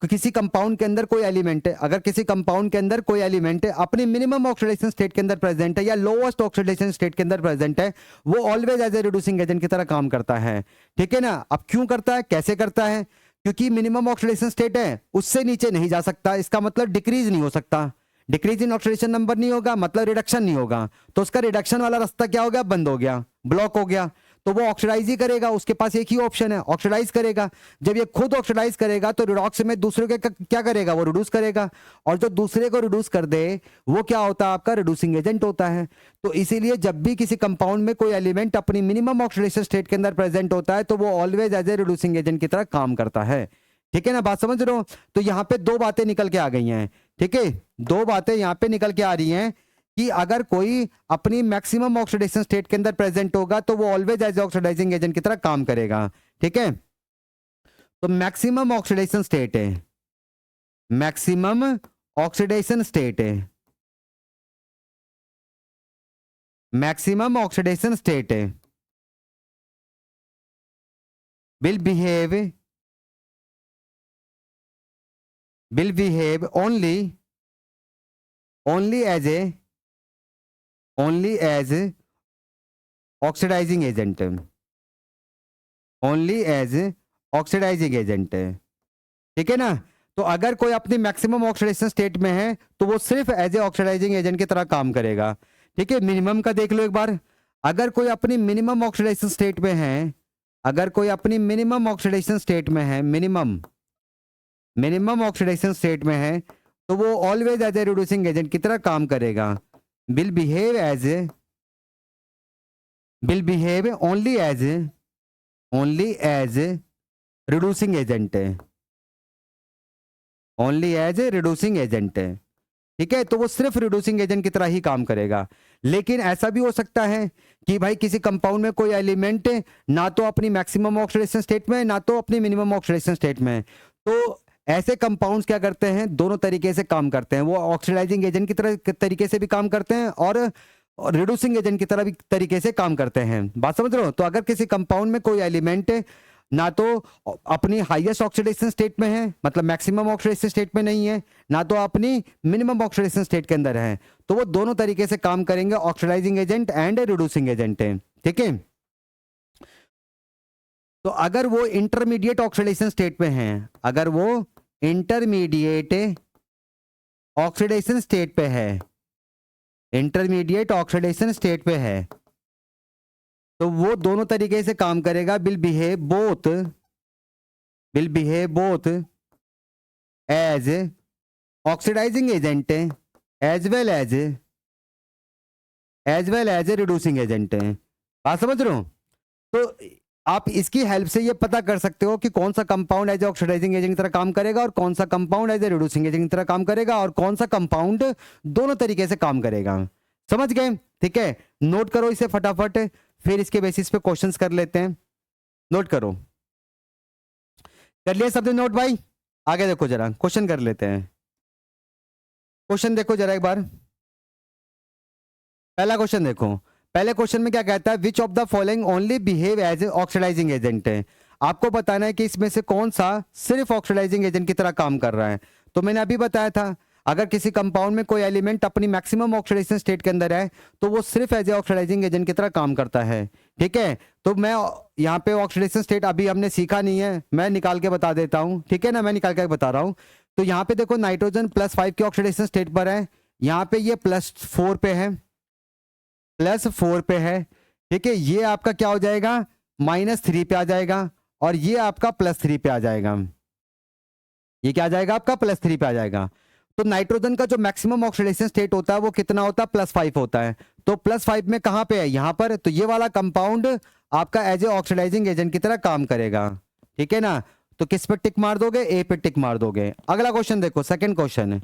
किसी कंपाउंड के अंदर कोई एलिमेंट है, अगर किसी कंपाउंड के अंदर कोई एलिमेंट है अपनी मिनिमम ऑक्सीडेशन स्टेट के अंदर प्रेजेंट है या लोएस्ट ऑक्सीडेशन स्टेट के अंदर प्रेजेंट है, वो always as a reducing agent की तरह काम करता है। ठीक है ना? अब क्यों करता है, कैसे करता है? क्योंकि मिनिमम ऑक्सीडेशन स्टेट है, उससे नीचे नहीं जा सकता, इसका मतलब डिक्रीज नहीं हो सकता, डिक्रीज इन ऑक्सीडेशन नंबर नहीं होगा, मतलब रिडक्शन नहीं होगा, तो उसका रिडक्शन वाला रास्ता क्या हो गया? बंद हो गया, ब्लॉक हो गया। तो वो ऑक्सीडाइज ही करेगा, उसके पास एक ही ऑप्शन है, ऑक्सीडाइज करेगा। जब ये खुद ऑक्सीडाइज करेगा तो रिडॉक्स में दूसरे के क्या करेगा, वो रिड्यूस करेगा, और जो दूसरे को रिड्यूस कर दे वो क्या होता है, आपका रिड्यूसिंग एजेंट होता है। तो इसीलिए जब भी किसी कंपाउंड में कोई एलिमेंट अपनी मिनिमम ऑक्सीडेशन स्टेट के अंदर प्रेजेंट होता है तो वो always as a reducing agent की तरह काम करता है। ठीक है ना, बात समझ रहे हो? तो यहाँ पे दो बातें निकल के आ गई हैं। ठीक है, दो बातें यहाँ पे निकल के आ रही हैं कि अगर कोई अपनी मैक्सिमम ऑक्सीडेशन स्टेट के अंदर प्रेजेंट होगा तो वो ऑलवेज एज ऑक्सीडाइजिंग एजेंट की तरह काम करेगा। ठीक है, तो मैक्सिमम ऑक्सीडेशन स्टेट है, मैक्सिमम ऑक्सीडेशन स्टेट है, मैक्सिमम ऑक्सीडेशन स्टेट है will behave only as oxidizing agent, only as oxidizing agent। ठीक है ना, तो अगर कोई अपनी मैक्सिमम ऑक्सीडेशन स्टेट में है तो वो सिर्फ एज ए ऑक्सीडाइजिंग एजेंट की तरह काम करेगा। ठीक है, मिनिमम का देख लो एक बार, अगर कोई अपनी मिनिमम ऑक्सीडेशन स्टेट में है, अगर कोई अपनी मिनिमम ऑक्सीडेशन स्टेट में है, मिनिमम ऑक्सीडेशन स्टेट में है तो वो always as a reducing agent की तरह काम करेगा, will behave only as reducing agent, only as reducing agent. ठीक है, तो वो सिर्फ रिड्यूसिंग एजेंट की तरह ही काम करेगा। लेकिन ऐसा भी हो सकता है कि भाई किसी कंपाउंड में कोई एलिमेंट ना तो अपनी मैक्सिमम ऑक्सीडेशन स्टेट में ना तो अपनी मिनिमम ऑक्सीडेशन स्टेट में, तो ऐसे कंपाउंड्स क्या करते हैं, दोनों तरीके से काम करते हैं। वो ऑक्सीडाइजिंग एजेंट की तरह तरीके से भी काम करते हैं और रिड्यूसिंग एजेंट की तरह भी तरीके से काम करते हैं। बात समझ रहे हो? तो अगर किसी कंपाउंड में कोई एलिमेंट ना तो अपनी हाईएस्ट ऑक्सीडेशन स्टेट में है, मतलब मैक्सिमम ऑक्सीडेशन स्टेट में नहीं है, ना तो अपनी मिनिमम ऑक्सीडेशन स्टेट के अंदर है, तो वो दोनों तरीके से काम करेंगे, oxidising agent and reducing agent है। ठीक है, तो अगर वो इंटरमीडिएट ऑक्सीडेशन स्टेट में है, अगर वो इंटरमीडिएट ऑक्सीडेशन स्टेट पे है, इंटरमीडिएट ऑक्सीडेशन स्टेट पे है, तो वो दोनों तरीके से काम करेगा, will behave both as oxidising agent as well as reducing agent. बात समझ रहे हो? तो आप इसकी हेल्प से ये पता कर सकते हो कि कौन सा कंपाउंड एज ऑक्सीडाइजिंग एजेंट की तरह काम करेगा और कौन सा compound as a reducing agent की तरह काम करेगा और कौन सा कंपाउंड दोनों तरीके से काम करेगा। समझ गए? ठीक है, नोट करो इसे फटाफट, फिर इसके बेसिस पे क्वेश्चंस कर लेते हैं। नोट करो, कर लिया सबने नोट भाई? आगे देखो जरा, क्वेश्चन कर लेते हैं। क्वेश्चन देखो जरा एक बार, पहला क्वेश्चन देखो। पहले क्वेश्चन में क्या कहता है, which of the following only behave as oxidising agent है। आपको बताना है कि इसमें से कौन सा सिर्फ ऑक्सीडाइजिंग एजेंट की तरह काम कर रहा है। तो मैंने अभी बताया था, अगर किसी कंपाउंड में कोई एलिमेंट अपनी मैक्सिमम ऑक्सीडेशन स्टेट के अंदर है तो वो सिर्फ एज ए ऑक्सीडाइजिंग एजेंट की तरह काम करता है। ठीक है, तो मैं यहाँ पे ऑक्सीडेशन स्टेट अभी हमने सीखा नहीं है, मैं निकाल के बता देता हूँ। ठीक है ना, मैं निकाल के बता रहा हूँ। तो यहाँ पे देखो नाइट्रोजन +5 के ऑक्सीडेशन स्टेट पर है, यहाँ पे ये +4 पे है, +4 पे है। ठीक है, ये आपका क्या हो जाएगा, -3 पे आ जाएगा और ये आपका +3 पे आ जाएगा। ये क्या आ जाएगा आपका, +3 पे आ जाएगा। तो नाइट्रोजन का जो मैक्सिमम ऑक्सीडेशन स्टेट होता है वो कितना होता है, +5 होता है। तो +5 में कहां पे है, यहां पर। तो ये वाला कंपाउंड आपका एज ए ऑक्सीडाइजिंग एजेंट की तरह काम करेगा। ठीक है ना, तो किस पे टिक मार दोगे, ए पे टिक मार दोगे। अगला क्वेश्चन देखो, second question,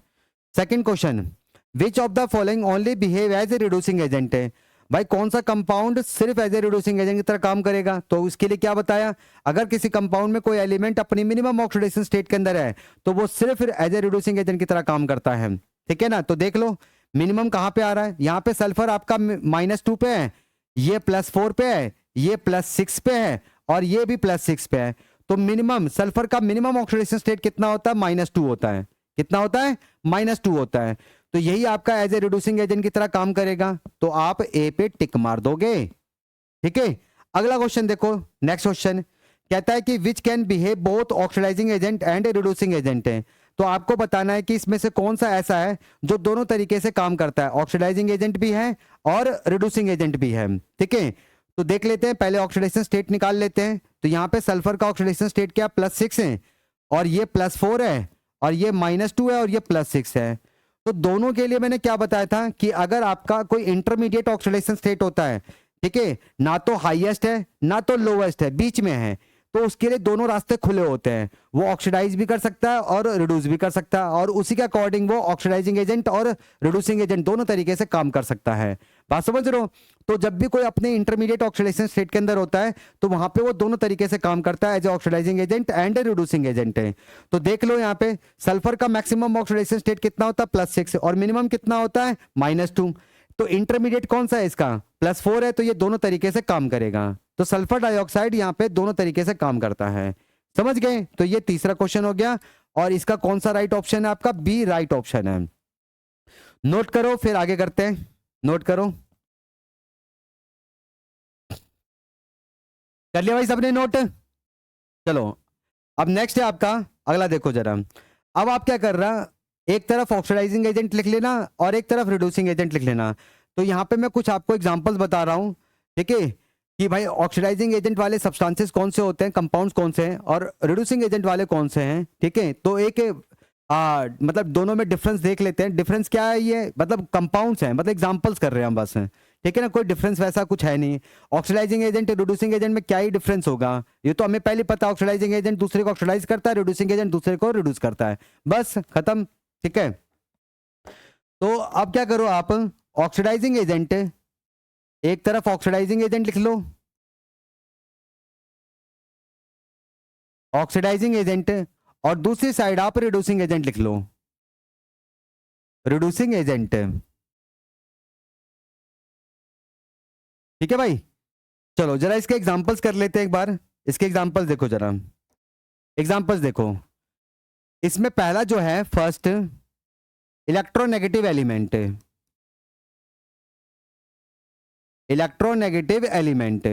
which of the following only behave as a reducing agent है। भाई कौन सा कंपाउंड सिर्फ एज ए रिड्यूसिंग एजेंट की तरह काम करेगा। तो उसके लिए क्या बताया, अगर किसी कंपाउंड में कोई एलिमेंट अपनी मिनिमम ऑक्सीडेशन स्टेट के अंदर है तो वो सिर्फ एज ए रिड्यूसिंग एजेंट की तरह काम करता है। ठीक है ना, तो देख लो मिनिमम कहां पे आ रहा है, यहाँ पे सल्फर आपका -2 पे है, ये +4 पे है, ये +6 पे है और ये भी +6 पे है। तो मिनिमम सल्फर का मिनिमम ऑक्सीडेशन स्टेट कितना होता है, -2 होता है। कितना होता है, -2 होता है। तो यही आपका एज ए रिड्यूसिंग एजेंट की तरह काम करेगा, तो आप ए पे टिक मार दोगे। ठीक है, अगला क्वेश्चन देखो, नेक्स्ट क्वेश्चन कहता है कि which can behave both oxidising agent and reducing agent है। तो आपको बताना है कि इसमें से कौन सा ऐसा है जो दोनों तरीके से काम करता है, ऑक्सीडाइजिंग एजेंट भी है और रिड्यूसिंग एजेंट भी है। ठीक है, तो देख लेते हैं, पहले ऑक्सीडेशन स्टेट निकाल लेते हैं। तो यहाँ पे सल्फर का ऑक्सीडेशन स्टेट क्या, +6 है, और ये +4 है, और ये -2 है, और ये +6 है। तो दोनों के लिए मैंने क्या बताया था कि अगर आपका कोई इंटरमीडिएट ऑक्सीडेशन स्टेट होता है, ठीक है, ना तो हाईएस्ट है ना तो लोवेस्ट है, बीच में है, तो उसके लिए दोनों रास्ते खुले होते हैं। वो ऑक्सीडाइज भी कर सकता है और रिड्यूस भी कर सकता है, और उसी के अकॉर्डिंग वो ऑक्सीडाइजिंग एजेंट और रिड्यूसिंग एजेंट दोनों तरीके से काम कर सकता है। बात समझ रहे हो? तो जब भी कोई अपने इंटरमीडिएट ऑक्सीडेशन स्टेट के अंदर होता है तो वहां पे वो दोनों तरीके से काम करता है, as oxidising agent and reducing agent है। तो देख लो यहाँ पे सल्फर का मैक्सिमम ऑक्सीडेशन स्टेट कितना होता है, +6, और मिनिमम कितना होता है, -2। तो इंटरमीडिएट कौन सा है इसका, +4 है, तो ये दोनों तरीके से काम करेगा। तो सल्फर डाइऑक्साइड यहाँ पे दोनों तरीके से काम करता है। समझ गए? तो ये तीसरा क्वेश्चन हो गया, और इसका कौन सा राइट ऑप्शन है आपका, बी राइट ऑप्शन है। नोट करो, फिर आगे करते हैं। नोट करो, कर लिया भाई सबने नोट? चलो, अब नेक्स्ट है आपका अगला, देखो जरा। अब आप क्या कर रहा, एक तरफ ऑक्सीडाइजिंग एजेंट लिख लेना और एक तरफ रिड्यूसिंग एजेंट लिख लेना। तो यहाँ पे मैं कुछ आपको एग्जांपल्स बता रहा हूँ, ठीक है, कि भाई ऑक्सीडाइजिंग एजेंट वाले सब्सटेंसेस कौन से होते हैं, कंपाउंड्स कौन से हैं, और रिड्यूसिंग एजेंट वाले कौन से हैं, ठीक है। तो एक मतलब दोनों में डिफरेंस देख लेते हैं। डिफरेंस क्या है, ये मतलब कंपाउंड्स हैं, मतलब एग्जांपल्स कर रहे हैं हम बस, ठीक है ना, कोई डिफरेंस वैसा कुछ है नहीं। ऑक्सीडाइजिंग एजेंट रिड्यूसिंग एजेंट में क्या ही डिफरेंस होगा, ये तो हमें पहले पता है। ऑक्सीडाइजिंग एजेंट दूसरे को ऑक्सीडाइज करता है, रिड्यूसिंग एजेंट दूसरे को रिड्यूस करता है, बस खत्म, ठीक है। तो अब क्या करो आप, ऑक्सीडाइजिंग एजेंट, एक तरफ ऑक्सीडाइजिंग एजेंट लिख लो, ऑक्सीडाइजिंग एजेंट, और दूसरी साइड आप रिड्यूसिंग एजेंट लिख लो, रिड्यूसिंग एजेंट, ठीक है भाई। चलो जरा इसके एग्जांपल्स कर लेते हैं एक बार। इसके एग्जांपल्स देखो जरा, एग्जांपल्स देखो। इसमें पहला जो है, first, electronegative element, electronegative element.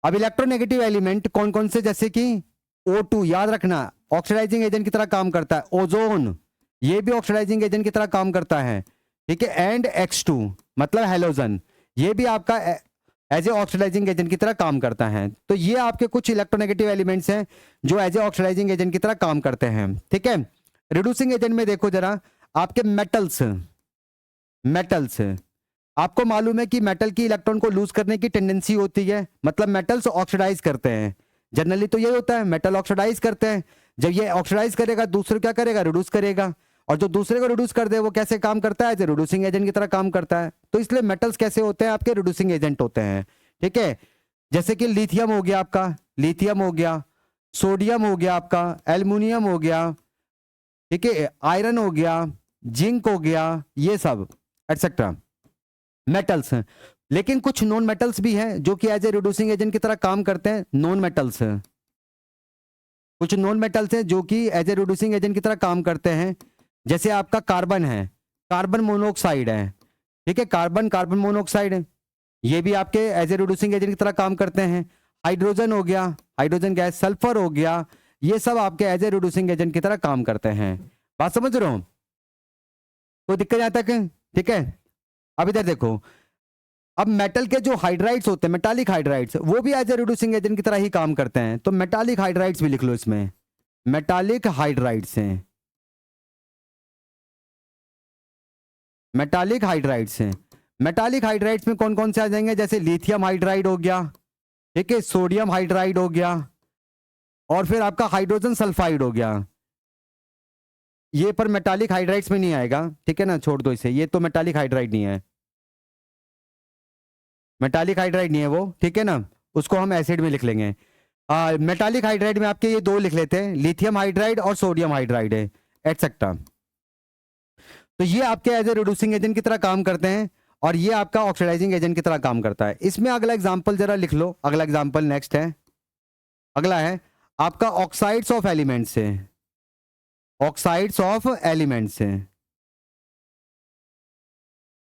अब इलेक्ट्रोनेगेटिव एलिमेंट कौन कौन से, जैसे कि O2, याद रखना ऑक्सीडाइजिंग एजेंट की तरह काम करता है। ओजोन, ये भी ऑक्सीडाइजिंग एजेंट की तरह काम करता है, ठीक है। एंड X2 मतलब हेलोजन, ये भी आपका एज ए ऑक्सीडाइजिंग एजेंट की तरह काम करता है। तो ये आपके कुछ इलेक्ट्रोनेगेटिव एलिमेंट्स हैं जो एज ए ऑक्सीडाइजिंग एजेंट की तरह काम करते हैं, ठीक है। रिड्यूसिंग एजेंट में देखो जरा, आपके मेटल्स, मेटल्स, आपको मालूम है कि मेटल की इलेक्ट्रॉन को लूज करने की टेंडेंसी होती है, मतलब मेटल्स ऑक्सीडाइज करते हैं। जनरली तो यही होता है, मेटल ऑक्सीडाइज करते हैं। जब ये ऑक्सीडाइज करेगा, दूसरे क्या करेगा, रिड्यूस करेगा, और जो दूसरे को रिड्यूस कर दे वो कैसे काम करता है, रिड्यूसिंग एजेंट की तरह काम करता है। तो इसलिए मेटल्स कैसे होते हैं, आपके रिड्यूसिंग एजेंट होते हैं, ठीक है। जैसे कि लिथियम हो गया आपका, लिथियम हो गया, सोडियम हो गया आपका, एल्युमिनियम हो गया, ठीक है, आयरन हो गया, जिंक हो गया, ये सब एटसेट्रा मेटल्स हैं। लेकिन कुछ नॉन मेटल्स भी हैं जो कि एज ए रिड्यूसिंग एजेंट की तरह काम करते हैं। नॉन मेटल्स हैं, कुछ नॉन मेटल्स हैं जो कि एज ए रिड्यूसिंग एजेंट की तरह काम करते हैं। जैसे आपका कार्बन है, कार्बन मोनोऑक्साइड है, ठीक है, कार्बन, कार्बन मोनोऑक्साइड है, ये भी आपके एज ए रिड्यूसिंग एजेंट की तरह काम करते हैं। हाइड्रोजन हो गया, हाइड्रोजन गैस, सल्फर हो गया, ये सब आपके एज ए रिड्यूसिंग एजेंट की तरह काम करते हैं। बात समझ रहे हो? कोई दिक्कत यहाँ तक? ठीक है। अब इधर देखो, अब मेटल के जो हाइड्राइड्स होते हैं, मेटालिक हाइड्राइड्स, वो भी एज ए रिड्यूसिंग एजेंट की तरह ही काम करते हैं। तो मेटालिक हाइड्राइड्स भी लिख लो इसमें, मेटालिक हाइड्राइड्स हैं, मेटालिक हाइड्राइड्स हैं। मेटालिक हाइड्राइड्स में कौन कौन से आ जाएंगे, जैसे लिथियम हाइड्राइड हो गया, ठीक है, सोडियम हाइड्राइड हो गया, और फिर आपका हाइड्रोजन सल्फाइड हो गया। ये पर मेटालिक हाइड्राइड्स में नहीं आएगा, ठीक है ना, छोड़ दो इसे, ये तो मेटालिक हाइड्राइड नहीं है, मेटालिक हाइड्राइड नहीं है वो, ठीक है ना, उसको हम एसिड में लिख लेंगे। मेटालिक हाइड्राइड में आपके ये दो लिख लेते हैं, लिथियम हाइड्राइड और सोडियम हाइड्राइड है, एटसेट्रा। तो ये आपके एज ए रिड्यूसिंग एजेंट की तरह काम करते हैं, और ये आपका ऑक्सीडाइजिंग एजेंट की तरह काम करता है। इसमें अगला एग्जांपल जरा लिख लो, अगला एग्जांपल नेक्स्ट है, अगला है आपका ऑक्साइड्स ऑफ एलिमेंट्स है, ऑक्साइड्स ऑफ एलिमेंट्स है।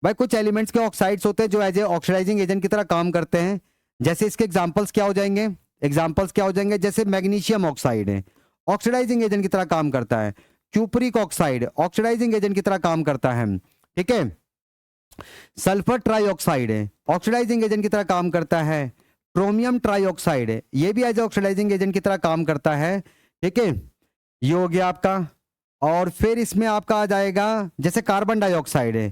भाई कुछ एलिमेंट्स के ऑक्साइड्स होते हैं जो एज ए ऑक्सीडाइजिंग एजेंट की तरह काम करते हैं। जैसे इसके एग्जांपल्स क्या हो जाएंगे, एग्जांपल्स क्या हो जाएंगे, जैसे मैग्नीशियम ऑक्साइड है, ऑक्सीडाइजिंग एजेंट की तरह काम करता है। क्यूपरिक ऑक्साइड ऑक्सीडाइजिंग एजेंट की तरह काम करता है, ठीक है। सल्फर ट्राइऑक्साइड है, ऑक्सीडाइजिंग एजेंट की तरह काम करता है। क्रोमियम ट्राइऑक्साइड है, ये भी एज ऑक्सीडाइजिंग एजेंट की तरह काम करता है। ठीक है, ये हो गया आपका। और फिर इसमें आपका आ जाएगा जैसे कार्बन डाइऑक्साइड है,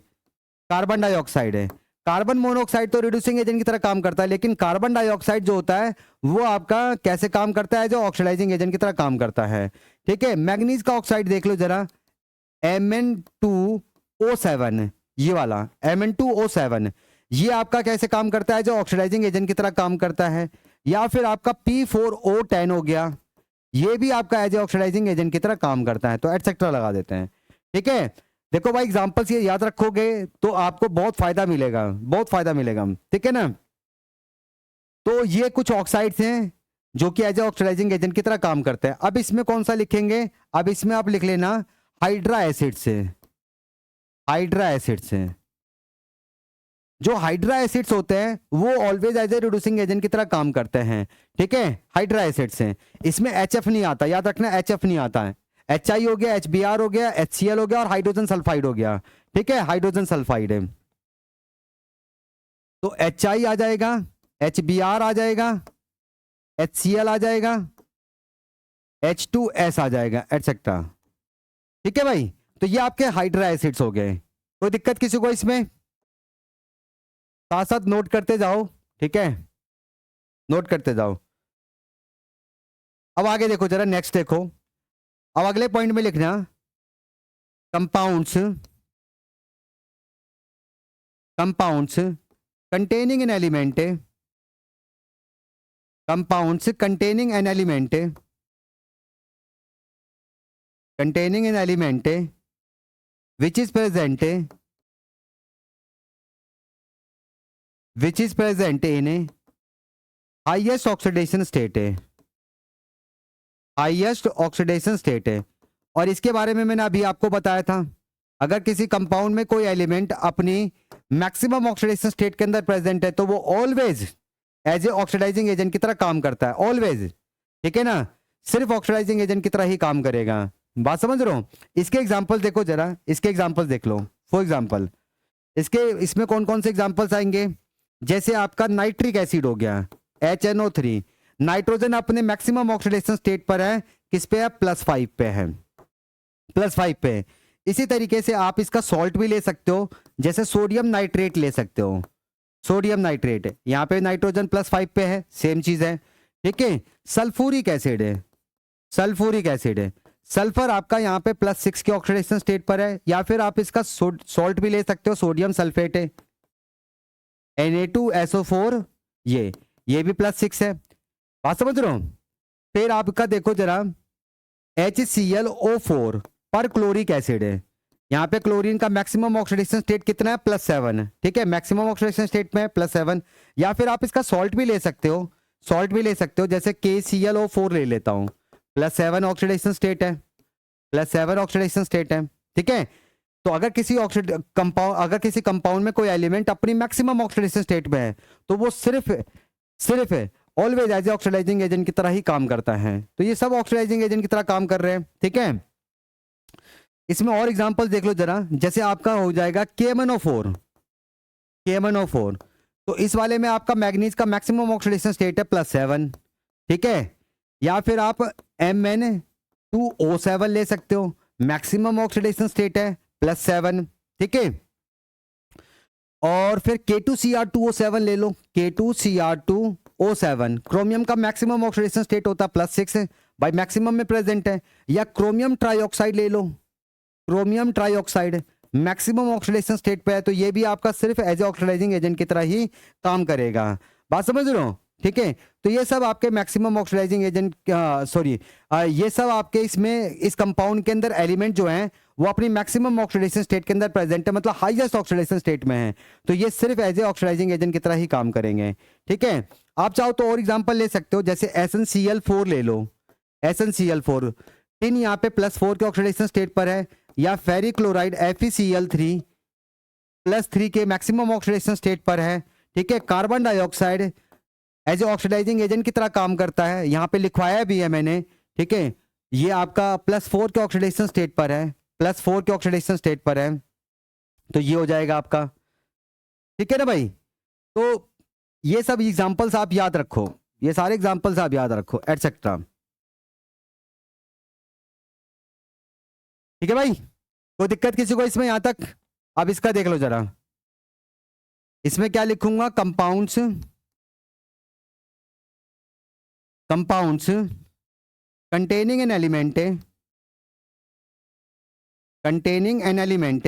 कार्बन डाइऑक्साइड है, कार्बन मोनोऑक्साइड तो रिड्यूसिंग एजेंट की तरह काम करता है, लेकिन कार्बन डाइऑक्साइड जो होता है वो आपका कैसे काम करता है, जो ऑक्सीडाइजिंग एजेंट की तरह काम करता है। ठीक है, मैग्नीज का ऑक्साइड देख लो जरा, Mn2O7, ये वाला Mn2O7, ये आपका कैसे काम करता है, जो ऑक्सीडाइजिंग एजेंट की तरह काम करता है। या फिर आपका P4O10 हो गया, ये भी आपका एज ऑक्सीडाइजिंग एजेंट की तरह काम करता है, तो एटसेट्रा लगा देते हैं। ठीक है, देखो भाई एग्जांपल्स ये याद रखोगे तो आपको बहुत फायदा मिलेगा, बहुत फायदा मिलेगा। ठीक है ना, तो ये कुछ ऑक्साइड्स हैं जो कि एज ऑक्सीडाइजिंग एजेंट की तरह काम करते हैं। अब इसमें कौन सा लिखेंगे, अब इसमें आप लिख लेना हाइड्रा एसिड से, हाइड्रा एसिड से। जो हाइड्रा एसिड्स होते हैं वो always as a reducing agent की तरह काम करते हैं। ठीक है, हाइड्रा एसिड्स हैं, इसमें HF नहीं आता, याद रखना HF नहीं आता है। HI हो गया, HBr हो गया, HCl हो गया और हाइड्रोजन सल्फाइड हो गया। ठीक है, हाइड्रोजन सल्फाइड है, तो HI आ जाएगा, HBr आ जाएगा, HCl आ जाएगा, H2S आ जाएगा, एटसेट्रा। ठीक है भाई, तो ये आपके हाइड्रा एसिड्स हो गए। कोई दिक्कत किसी को इसमें, साथ साथ नोट करते जाओ। ठीक है, नोट करते जाओ। अब आगे देखो जरा, नेक्स्ट देखो, अब अगले पॉइंट में लिखना compounds, compounds containing an element, compounds containing an element, containing an element which is present in a highest oxidation state है, हाईएस्ट ऑक्सीडेशन स्टेट है। और इसके बारे में मैंने अभी आपको बताया था, अगर किसी कंपाउंड में कोई एलिमेंट अपनी मैक्सिमम ऑक्सीडेशन स्टेट के अंदर प्रेजेंट है तो वो always as a oxidising agent की तरह काम करता है, ऑलवेज। ठीक है ना, सिर्फ ऑक्सीडाइजिंग एजेंट की तरह ही काम करेगा। बात समझ रहे हो? इसके एग्जाम्पल देखो जरा, इसके एग्जाम्पल देख लो। फॉर एग्जाम्पल इसके, इसमें कौन कौन से एग्जाम्पल्स आएंगे, जैसे आपका नाइट्रिक एसिड हो गया HNO3, नाइट्रोजन अपने मैक्सिमम ऑक्सीडेशन स्टेट पर है, किस पे है, +5 पे है, +5 पे। इसी तरीके से आप इसका सॉल्ट भी ले सकते हो, जैसे सोडियम नाइट्रेट ले सकते हो, सोडियम नाइट्रेट, यहाँ पे नाइट्रोजन +5 पे है, सेम चीज है। ठीक है, सल्फ्यूरिक एसिड है, सल्फ्यूरिक एसिड है, सल्फर आपका यहाँ पे +6 के ऑक्सीडेशन स्टेट पर है। या फिर आप इसका सॉल्ट भी ले सकते हो, सोडियम सल्फेट है, Na2SO4, ये भी +6 है। बात समझ रहे हो? फिर आपका देखो जरा HClO4 पर क्लोरिक एसिड है, यहाँ पे क्लोरीन का मैक्सिमम ऑक्सीडेशन स्टेट कितना है, +7। ठीक है, मैक्सिमम ऑक्सीडेशन स्टेट में है +7। या फिर आप इसका सॉल्ट भी ले सकते हो, सॉल्ट भी ले सकते हो, जैसे KClO4 ले लेता हूँ, +7 ऑक्सीडेशन स्टेट है, +7 ऑक्सीडेशन स्टेट है। ठीक है, तो अगर किसी कंपाउंड में कोई एलिमेंट अपनी मैक्सिमम ऑक्सीडेशन स्टेट में है तो वो सिर्फ ऑलवेज एज ऑक्सीडाइजिंग एजेंट की तरह ही काम करता है। तो ये सब ऑक्सीडाइजिंग एजेंट की तरह काम कर रहे हैं। ठीक है, इसमें और एग्जांपल देख लो जरा, जैसे आपका हो जाएगा KMnO4, KMnO4, तो इस वाले में आपका मैग्नीज का मैक्सिमम ऑक्सीडेशन स्टेट है +7। ठीक है, या फिर आप Mn2O7 ले सकते हो, मैक्सिमम ऑक्सीडेशन स्टेट है +7। ठीक है, और फिर K2Cr2O7 ले लो, K2Cr2O7, क्रोमियम का मैक्सिमम ऑक्सीडेशन स्टेट होता है +6 भाई, मैक्सिमम में प्रेजेंट है। या क्रोमियम ट्राइऑक्साइड ले लो, chromium trioxide maximum oxidation state पे है, तो ये भी आपका सिर्फ एज ऑक्सीडाइजिंग एजेंट की तरह ही काम करेगा। बात समझ रहे हो? ठीक है, तो ये सब आपके मैक्सिमम ऑक्सीडाइजिंग एजेंट, सॉरी, ये सब आपके इसमें इस कंपाउंड के अंदर एलिमेंट जो हैं वो अपनी मैक्सिमम ऑक्सीडेशन स्टेट के अंदर प्रेजेंट है, मतलब हाईएस्ट ऑक्सीडेशन स्टेट में है, तो ये सिर्फ एज ए ऑक्सीडाइजिंग एजेंट की तरह ही काम करेंगे। ठीक है, आप चाहो तो और एग्जांपल ले सकते हो, जैसे SnCl4 ले लो, SnCl4, टिन यहाँ पे +4 के ऑक्सीडेशन स्टेट पर है। या फेरिक क्लोराइड FeCl3 +3 के मैक्सिमम ऑक्सीडेशन स्टेट पर है। ठीक है, carbon dioxide as a oxidising agent की तरह काम करता है, यहाँ पे लिखवाया भी है मैंने। ठीक है, ये आपका +4 के ऑक्सीडेशन स्टेट पर है, +4 के ऑक्सीडेशन स्टेट पर है, तो ये हो जाएगा आपका। ठीक है ना भाई। तो ये सब एग्जांपल्स आप याद रखो, ये सारे एग्जांपल्स आप याद रखो एटसेट्रा। ठीक है भाई, कोई दिक्कत किसी को इसमें यहां तक? अब इसका देख लो जरा, इसमें क्या लिखूंगा, compounds, compounds containing an element, containing an element,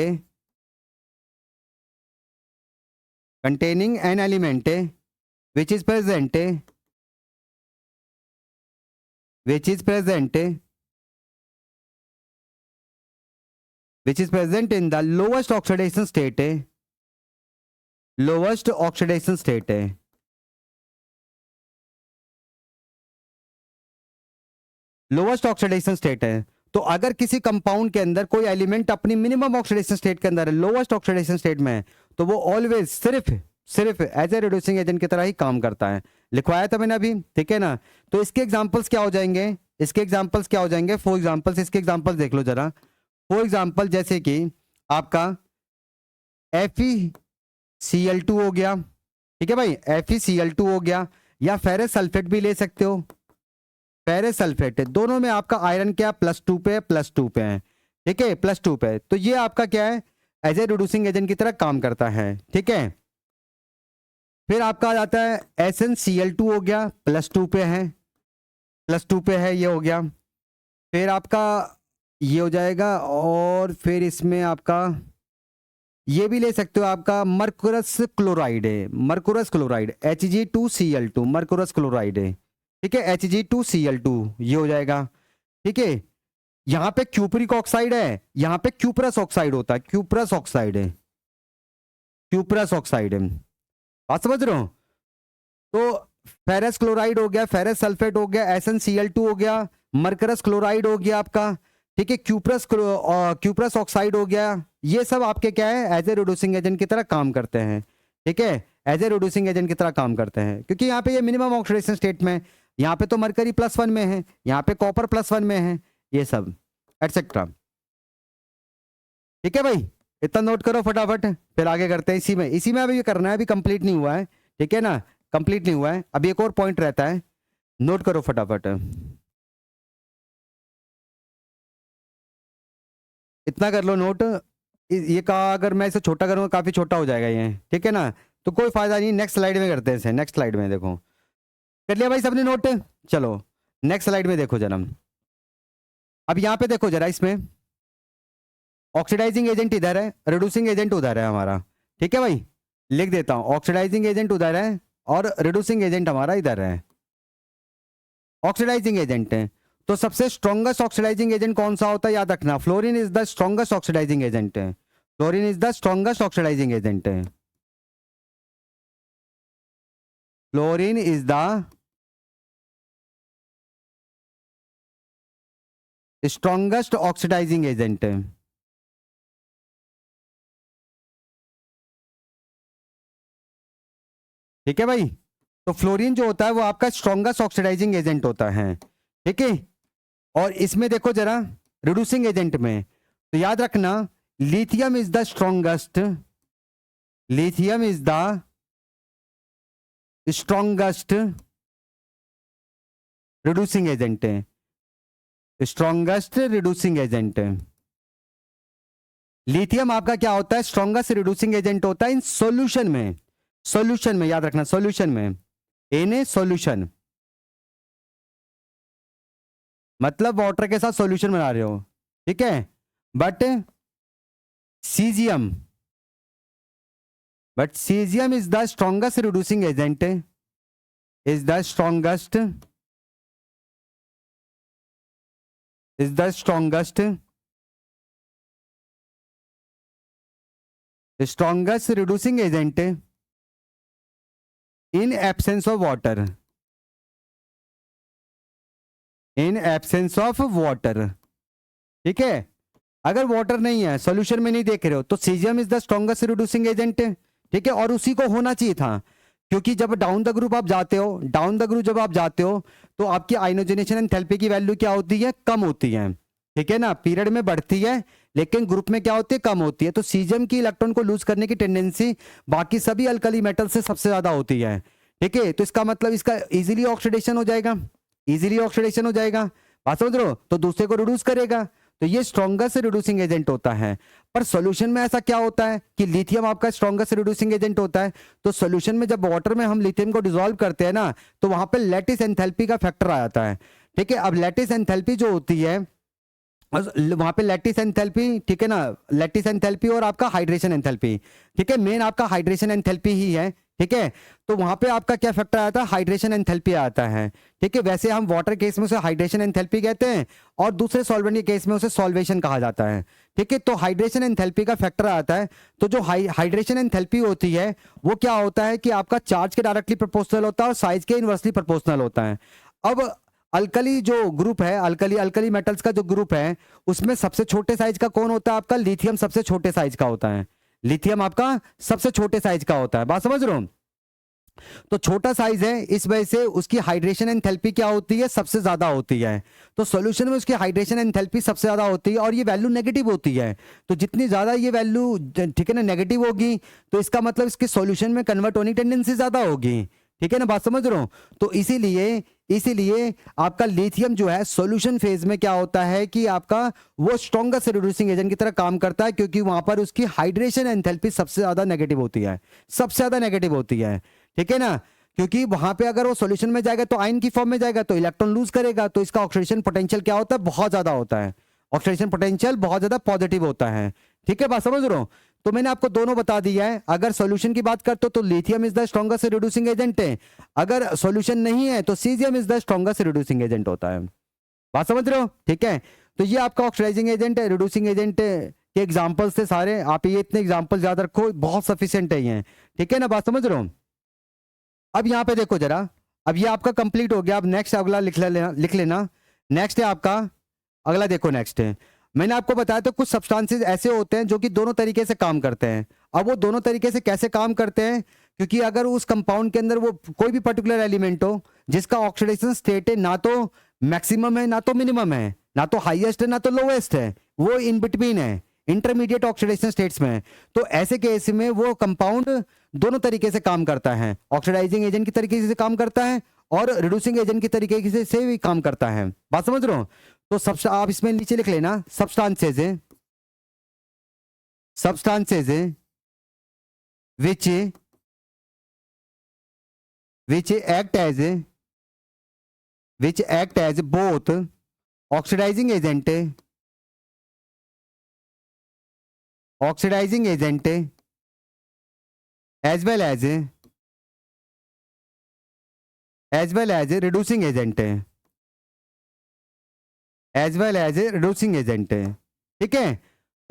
containing an element which is present, which is present, which is present in the lowest oxidation state, lowest oxidation state, lowest oxidation state है। तो अगर किसी compound के अंदर कोई element अपनी minimum oxidation state के अंदर है, लोवेस्ट ऑक्सीडेशन स्टेट में है, तो वो ऑलवेज सिर्फ सिर्फ एज ए रिड्यूसिंग एजेंट की तरह ही काम करता है। लिखवाया था मैंने अभी, ठीक है ना। तो इसके एग्जांपल्स क्या हो जाएंगे, इसके एग्जांपल्स क्या हो जाएंगे, फॉर एग्जांपल्स, इसके एग्जांपल्स देख लो जरा। फॉर एग्जांपल जैसे कि आपका FeCl2 हो गया, ठीक है भाई, FeCl2 हो गया, या फेरस सल्फेट भी ले सकते हो, फेरस सल्फेट, दोनों में आपका आयरन क्या +2 पे, +2 पे है, ठीक है, +2 पे। तो ये आपका क्या है, एज ए रिड्यूसिंग एजेंट की तरह काम करता है, ठीक है। फिर आपका आ जाता है SnCl2 हो गया, +2 पे है, +2 पे है, ये हो गया। फिर आपका ये हो जाएगा, और फिर इसमें आपका ये भी ले सकते हो, आपका मरकुरस क्लोराइड है, मरकुरस क्लोराइड Hg2Cl2, मरकुरस क्लोराइड है, ठीक है, Hg2Cl2 ये हो जाएगा, ठीक है। यहां पे क्यूपरिक ऑक्साइड है, यहां पे क्यूपरस ऑक्साइड होता है, क्यूपरस ऑक्साइड है, क्यूपरस ऑक्साइड है, बात समझ रहे हो। तो फेरस क्लोराइड हो गया, फेरस सल्फेट हो गया, SnCl2 हो गया, मरकरस क्लोराइड हो गया आपका, ठीक है, क्यूपरस ऑक्साइड हो गया। ये सब आपके क्या है, एज ए रिड्यूसिंग एजेंट की तरह काम करते हैं, ठीक है, एज ए रिड्यूसिंग एजेंट की तरह काम करते हैं, क्योंकि यहाँ पे ये मिनिमम ऑक्सीडेशन स्टेट में, यहाँ पे तो मरकरी +1 में है, यहाँ पे कॉपर +1 में है, ये सब एटसेट्रा। ठीक है भाई, इतना नोट करो फटाफट, फिर आगे करते हैं। इसी में अभी ये करना है, अभी कंप्लीट नहीं हुआ है, ठीक है ना, कंप्लीट नहीं हुआ है, अभी एक और पॉइंट रहता है, नोट करो फटाफट, इतना कर लो नोट। ये कहा अगर मैं इसे छोटा करूँगा काफ़ी छोटा हो जाएगा ये, ठीक है ना, तो कोई फायदा नहीं, नेक्स्ट स्लाइड में करते हैं इसे, नेक्स्ट स्लाइड में देखो, कर लिया भाई सबने नोट, चलो नेक्स्ट स्लाइड में देखो जरा। अब यहाँ पे देखो जरा, इसमें ऑक्सीडाइजिंग एजेंट इधर है, रिड्यूसिंग एजेंट उधर है हमारा, ठीक है भाई, लिख देता हूँ, ऑक्सीडाइजिंग एजेंट उधर है और रिड्यूसिंग एजेंट हमारा इधर है। ऑक्सीडाइजिंग एजेंट है, तो सबसे स्ट्रॉन्गेस्ट ऑक्सीडाइजिंग एजेंट कौन सा होता है, याद रखना, fluorine is the strongest oxidising agent है, fluorine is the strongest oxidising agent है, fluorine is the strongest oxidising agent है। ठीक है भाई, तो फ्लोरीन जो होता है वो आपका स्ट्रॉन्गेस्ट ऑक्सीडाइजिंग एजेंट होता है, ठीक है। और इसमें देखो जरा, रिड्यूसिंग एजेंट में, तो याद रखना, lithium is the strongest, lithium is the strongest reducing agent है, स्ट्रॉन्गेस्ट रिड्यूसिंग एजेंट है। लिथियम आपका क्या होता है, स्ट्रॉन्गेस्ट रिड्यूसिंग एजेंट होता है इन सॉल्यूशन में, सॉल्यूशन में, याद रखना, सॉल्यूशन में, इन ए सॉल्यूशन, मतलब वाटर के साथ सॉल्यूशन बना रहे हो, ठीक है। But caesium, but caesium is the strongest reducing agent, is the strongest, is the strongest, strongest reducing agent in absence of water, in absence of water, ठीक है। अगर वाटर नहीं है, सॉल्यूशन में नहीं देख रहे हो, तो caesium is the strongest reducing agent, ठीक है, और उसी को होना चाहिए था, क्योंकि जब डाउन द ग्रुप आप जाते हो, डाउन द ग्रुप जब आप जाते हो, तो आपकी आयोनाइजेशन एंथैल्पी की वैल्यू क्या होती है, कम होती है, ठीक है ना, पीरियड में बढ़ती है लेकिन ग्रुप में क्या होती है, कम होती है। तो सीजियम की इलेक्ट्रॉन को लूज करने की टेंडेंसी बाकी सभी अल्कली मेटल से सबसे ज्यादा होती है। ठीक है, तो इसका मतलब इसका इजीली ऑक्सीडेशन हो जाएगा, इजीली ऑक्सीडेशन हो जाएगा, बात समझ रहे हो, तो दूसरे को रिड्यूस करेगा। तो ये स्ट्रॉन्गेस्ट रिड्यूसिंग एजेंट होता है। पर सॉल्यूशन में ऐसा क्या होता है कि लिथियम आपका स्ट्रॉन्गेस्ट रिड्यूसिंग एजेंट होता है। तो सॉल्यूशन में जब वाटर में हम लिथियम को डिसॉल्व करते हैं ना, तो वहां पे लैटिस एंथैल्पी का फैक्टर आ जाता है। ठीक है, अब लैटिस एंथैल्पी जो होती है वहां पे लैटिस एंथैल्पी, ठीक है ना, लैटिस एंथैल्पी और आपका हाइड्रेशन एंथैल्पी, ठीक है, मेन आपका हाइड्रेशन एंथैल्पी ही है। ठीक है, तो वहां पे आपका क्या फैक्टर आता है, हाइड्रेशन एंथैल्पी आता है। ठीक है, वैसे हम वाटर केस में उसे हाइड्रेशन एंथैल्पी कहते हैं और दूसरे सॉल्वेंट के केस में उसे सॉल्वेशन कहा जाता है। ठीक है, तो हाइड्रेशन एंथैल्पी का फैक्टर आता है। तो जो हाइड्रेशन एंथैल्पी होती है वो क्या होता है कि आपका चार्ज के डायरेक्टली प्रोपोर्शनल होता है और साइज के इनवर्सली प्रोपोर्शनल होता है। अब अल्कली जो ग्रुप है, अल्कली मेटल्स का जो ग्रुप है, उसमें सबसे छोटे साइज का कौन होता है, आपका लिथियम सबसे छोटे साइज का होता है। लिथियम आपका सबसे छोटे साइज का होता है, बात समझ रहे हो। तो छोटा साइज है, इस वजह से उसकी हाइड्रेशन एंथैल्पी क्या होती है, सबसे ज्यादा होती है। तो सॉल्यूशन में उसकी हाइड्रेशन एंथैल्पी सबसे ज्यादा होती है और ये वैल्यू नेगेटिव होती है। तो जितनी ज्यादा ये वैल्यू, ठीक है ना, नेगेटिव होगी, तो इसका मतलब इसके सॉल्यूशन में कन्वर्ट होने की टेंडेंसी ज्यादा होगी। ठीक है ना, बात समझ रहे हो। तो इसीलिए आपका लिथियम जो है सॉल्यूशन फेज में क्या होता है कि आपका वो स्ट्रॉन्गेस्ट रिड्यूसिंग एजेंट की तरह काम करता है, क्योंकि वहां पर उसकी हाइड्रेशन एंथैल्पी सबसे ज्यादा नेगेटिव होती है, सबसे ज्यादा नेगेटिव होती है। ठीक है ना, क्योंकि वहां पे अगर वो सॉल्यूशन में जाएगा तो आयन की फॉर्म में जाएगा तो इलेक्ट्रॉन लूज करेगा, तो इसका ऑक्सीडेशन पोटेंशियल क्या होता है, बहुत ज्यादा होता है, ऑक्सीडेशन पोटेंशियल बहुत ज्यादा पॉजिटिव होता है। ठीक है, बात समझ रहे हो। तो मैंने आपको दोनों बता दिया है। अगर सॉल्यूशन की बात करते हो तो lithium is the strongest reducing agent है, अगर सॉल्यूशन नहीं है तो caesium is the strongest reducing agent होता है, बात समझ रहे हो। ठीक है, तो ये आपका ऑक्सीडाइजिंग एजेंट है, रिड्यूसिंग एजेंट के एग्जांपल्स थे सारे, आप ये इतने एग्जांपल याद रखो, बहुत सफिशिएंट है ये। ठीक है ना, बात समझ रहे हो। अब यहाँ पे देखो जरा, अब ये आपका कंप्लीट हो गया। अब नेक्स्ट अगला लिख लेना। नेक्स्ट है आपका अगला, देखो नेक्स्ट है, मैंने आपको बताया तो कुछ सब्सटेंसेस ऐसे होते हैं जो कि दोनों तरीके से काम करते हैं। अब वो दोनों तरीके से कैसे काम करते हैं, क्योंकि अगर उस कंपाउंड के अंदर वो कोई भी पर्टिकुलर एलिमेंट हो जिसका ऑक्सीडेशन स्टेट है ना तो मैक्सिमम है ना तो मिनिमम है, ना तो हाईएस्ट है ना तो लोएस्ट है, वो इन बिटवीन है, इंटरमीडिएट ऑक्सीडेशन स्टेट्स में। तो ऐसे केस में वो कंपाउंड दोनों तरीके से काम करता है, ऑक्सीडाइजिंग एजेंट की तरीके से काम करता है और रिड्यूसिंग एजेंट की तरीके से भी काम करता है, बात समझ रहे हो। तो सब आप इसमें नीचे लिख लेना, substances which act as both oxidizing agent as well as reducing agent ठीक है,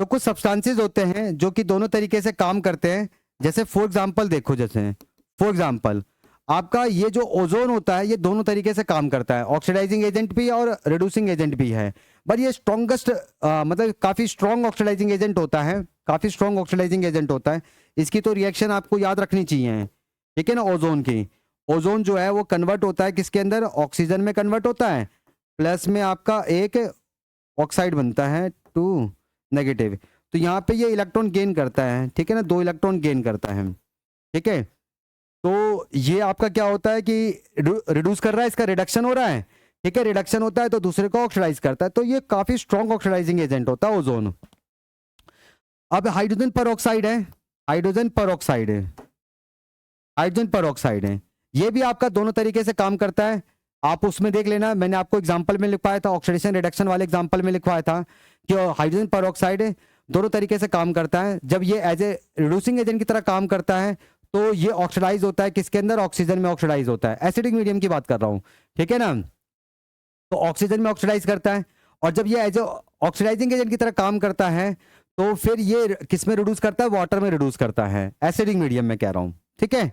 तो कुछ सब्सटेंसेस होते हैं जो कि दोनों तरीके से काम करते हैं। जैसे फॉर एग्जांपल देखो, जैसे फॉर एग्जांपल आपका ये जो ओजोन होता है ये दोनों तरीके से काम करता है, ऑक्सीडाइजिंग एजेंट भी और रिड्यूसिंग एजेंट भी है। बट ये स्ट्रॉन्गेस्ट मतलब काफी स्ट्रॉन्ग ऑक्सीडाइजिंग एजेंट होता है, काफी स्ट्रॉन्ग ऑक्सीडाइजिंग एजेंट होता है। इसकी तो रिएक्शन आपको याद रखनी चाहिए, ठीक है ना। ओजोन की, ओजोन जो है वो कन्वर्ट होता है किसके अंदर, ऑक्सीजन में कन्वर्ट होता है, प्लस में आपका एक ऑक्साइड बनता है 2 नेगेटिव। तो यहाँ पे ये इलेक्ट्रॉन गेन करता है, ठीक है ना, 2 इलेक्ट्रॉन गेन करता है। ठीक है, तो ये आपका क्या होता है कि रिड्यूस कर रहा है, इसका रिडक्शन हो रहा है। ठीक है, रिडक्शन होता है तो दूसरे को ऑक्सीडाइज करता है, तो ये काफी स्ट्रॉन्ग ऑक्सीडाइजिंग एजेंट होता है ओजोन। अब हाइड्रोजन परऑक्साइड है, हाइड्रोजन परऑक्साइड है, ये भी आपका दोनों तरीके से काम करता है। आप उसमें देख लेना, मैंने आपको एग्जांपल में लिखवाया था, ऑक्सीडेशन रिडक्शन वाले एग्जांपल में लिखवाया था कि हाइड्रोजन परऑक्साइड दोनों तरीके से काम करता है। जब ये एज ए रिड्यूसिंग एजेंट की तरह काम करता है तो ये ऑक्सीडाइज होता है किसके अंदर, ऑक्सीजन में ऑक्सीडाइज होता है, एसिडिक मीडियम की बात कर रहा हूं, ठीक है ना। तो ऑक्सीजन में ऑक्सीडाइज करता है, और जब ये एज ए ऑक्सीडाइजिंग एजेंट की तरह काम करता है तो फिर ये किस में रिड्यूस करता है, वाटर में रिड्यूस करता है, एसिडिक मीडियम में कह रहा हूं, ठीक है।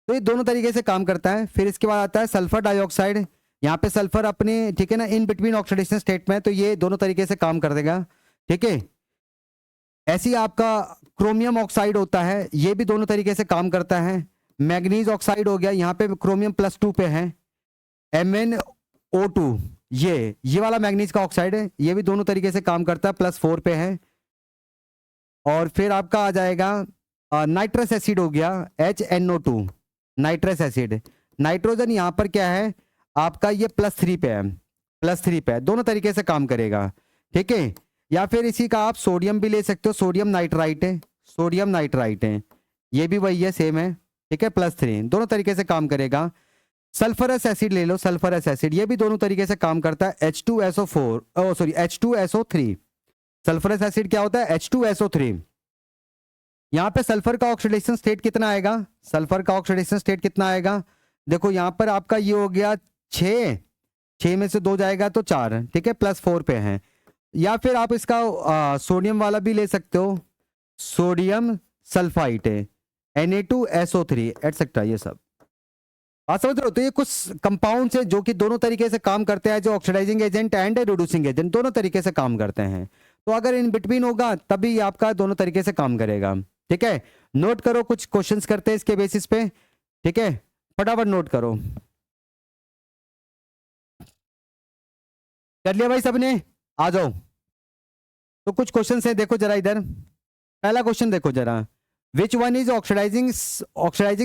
तो ये दोनों तरीके से काम करता है। फिर इसके बाद आता है सल्फर डाइऑक्साइड, यहाँ पे सल्फर अपने, ठीक है ना, इन बिटवीन ऑक्सीडेशन स्टेट में, तो ये दोनों तरीके से काम कर देगा, ठीक है। ऐसी आपका क्रोमियम ऑक्साइड होता है, ये भी दोनों तरीके से काम करता है। मैग्नीज ऑक्साइड हो गया, यहाँ पे क्रोमियम +2 पे है, MnO2, ये वाला मैग्नीज का ऑक्साइड है, ये भी दोनों तरीके से काम करता है, +4 पे है। और फिर आपका आ जाएगा नाइट्रस एसिड हो गया, HNO2 नाइट्रस एसिड। नाइट्रोजन यहाँ पर क्या है आपका, ये +3 पे है, +3 पे है, दोनों तरीके से काम करेगा, ठीक है। या फिर इसी का आप सोडियम भी ले सकते हो, सोडियम नाइट्राइट है, सोडियम नाइट्राइट है, ये भी वही है, सेम है, ठीक है, +3, दोनों तरीके से काम करेगा। सल्फरस एसिड ले लो, सल्फरस एसिड, ये भी दोनों तरीके से काम करता है, H2SO3। सल्फरस एसिड क्या होता है, H2SO3। यहाँ पे सल्फर का ऑक्सीडेशन स्टेट कितना आएगा, सल्फर का ऑक्सीडेशन स्टेट कितना आएगा, देखो यहाँ पर आपका ये हो गया 6 में से 2 जाएगा तो 4, ठीक है, +4 पे है। या फिर आप इसका सोडियम वाला भी ले सकते हो, सोडियम सल्फाइट है, Na2SO3 एटसेट्रा, ये सब बात समझ रहे हो। तो ये कुछ कंपाउंड्स है जो कि दोनों तरीके से काम करते हैं, जो oxidizing agent and reducing agent दोनों तरीके से काम करते हैं। तो अगर इन बिटवीन होगा तभी आपका दोनों तरीके से काम करेगा, ठीक है। नोट करो, कुछ क्वेश्चंस करते हैं इसके बेसिस पे, ठीक है, फटाफट नोट करो। कर लिया भाई सबने, आ जाओ। तो कुछ क्वेश्चंस है, देखो जरा इधर, पहला क्वेश्चन देखो जरा, which one is oxidizing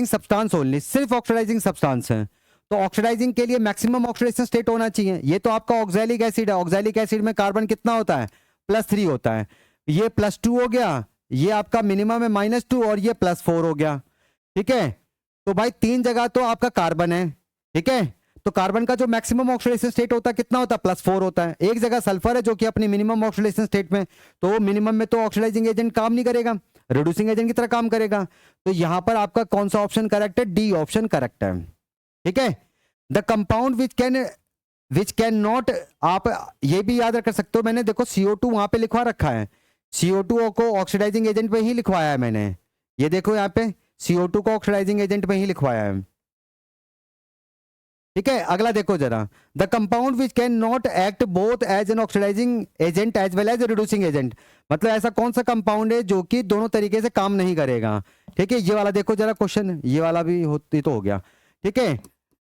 substance only, सिर्फ ऑक्सीडाइजिंग सब्सटेंस है, तो ऑक्सीडाइजिंग के लिए मैक्सिमम ऑक्सीडेशन स्टेट होना चाहिए। ये तो आपका ऑक्सैलिक एसिड है, ऑक्सैलिक एसिड में कार्बन कितना होता है, +3 होता है, ये +2 हो गया, ये आपका मिनिमम है -2 और ये +4 हो गया, ठीक है। तो भाई 3 जगह तो आपका कार्बन है, ठीक है, तो कार्बन का जो मैक्सिमम ऑक्सीडेशन स्टेट होता है कितना होता है, +4 होता है। एक जगह सल्फर है जो कि अपनी मिनिमम ऑक्सीडेशन स्टेट में, तो मिनिमम में तो ऑक्सीडाइजिंग एजेंट काम नहीं करेगा, रिड्यूसिंग एजेंट की तरह काम करेगा। तो यहां पर आपका कौन सा ऑप्शन करेक्ट है, डी ऑप्शन करेक्ट है, ठीक है। The compound which can not, आप ये भी याद रख सकते हो, मैंने देखो CO2 वहां पे लिखवा रखा है, CO2 को ऑक्सीडाइजिंग एजेंट में ही लिखवाया है मैंने, ये देखो यहाँ पे CO2 को ऑक्सीडाइजिंग एजेंट में ही लिखवाया है, ठीक है। अगला देखो जरा, the compound which can not act both as an oxidizing agent as well as reducing agent, मतलब ऐसा कौन सा कंपाउंड है जो कि दोनों तरीके से काम नहीं करेगा, ठीक है। ये वाला देखो जरा क्वेश्चन, ये वाला भी होती तो हो गया, ठीक है।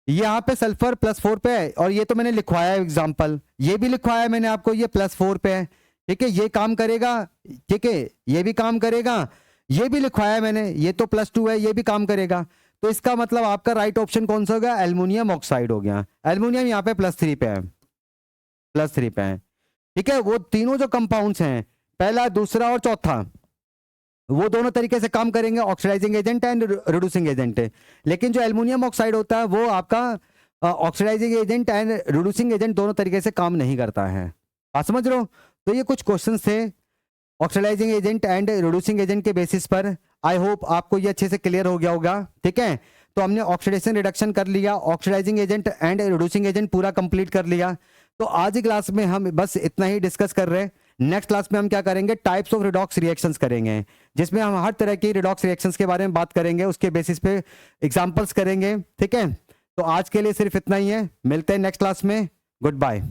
यहाँ पे सल्फर +4 पे है, और ये तो मैंने लिखवाया है एग्जाम्पल, ये भी लिखवाया है मैंने आपको, ये +4 पे है, ठीक है, ये काम करेगा, ठीक है, ये भी काम करेगा, ये भी लिखवाया है मैंने, ये तो +2 है, ये भी काम करेगा। तो इसका मतलब आपका राइट ऑप्शन कौन सा हो गया, एल्युमिनियम ऑक्साइड हो गया। एल्युमिनियम यहाँ पे +3 पे है, +3 पे है, ठीक है। वो तीनों जो कंपाउंड्स हैं, पहला, दूसरा और चौथा, वो दोनों तरीके से काम करेंगे, oxidising agent and reducing agent है। लेकिन जो एल्युमिनियम ऑक्साइड होता है वो आपका oxidizing agent and reducing agent दोनों तरीके से काम नहीं करता है, आप समझ रहे हो। तो ये कुछ क्वेश्चन थे oxidizing agent and reducing agent के बेसिस पर। आई होप आपको ये अच्छे से क्लियर हो गया होगा, ठीक है। तो हमने ऑक्सीडेशन रिडक्शन कर लिया, oxidizing agent and reducing agent पूरा कंप्लीट कर लिया। तो आज की क्लास में हम बस इतना ही डिस्कस कर रहे हैं। नेक्स्ट क्लास में हम क्या करेंगे, टाइप्स ऑफ रिडॉक्स रिएक्शंस करेंगे, जिसमें हम हर तरह की रिडॉक्स रिएक्शंस के बारे में बात करेंगे, उसके बेसिस पे एग्जांपल्स करेंगे, ठीक है। तो आज के लिए सिर्फ इतना ही है, मिलते हैं नेक्स्ट क्लास में, गुड बाय।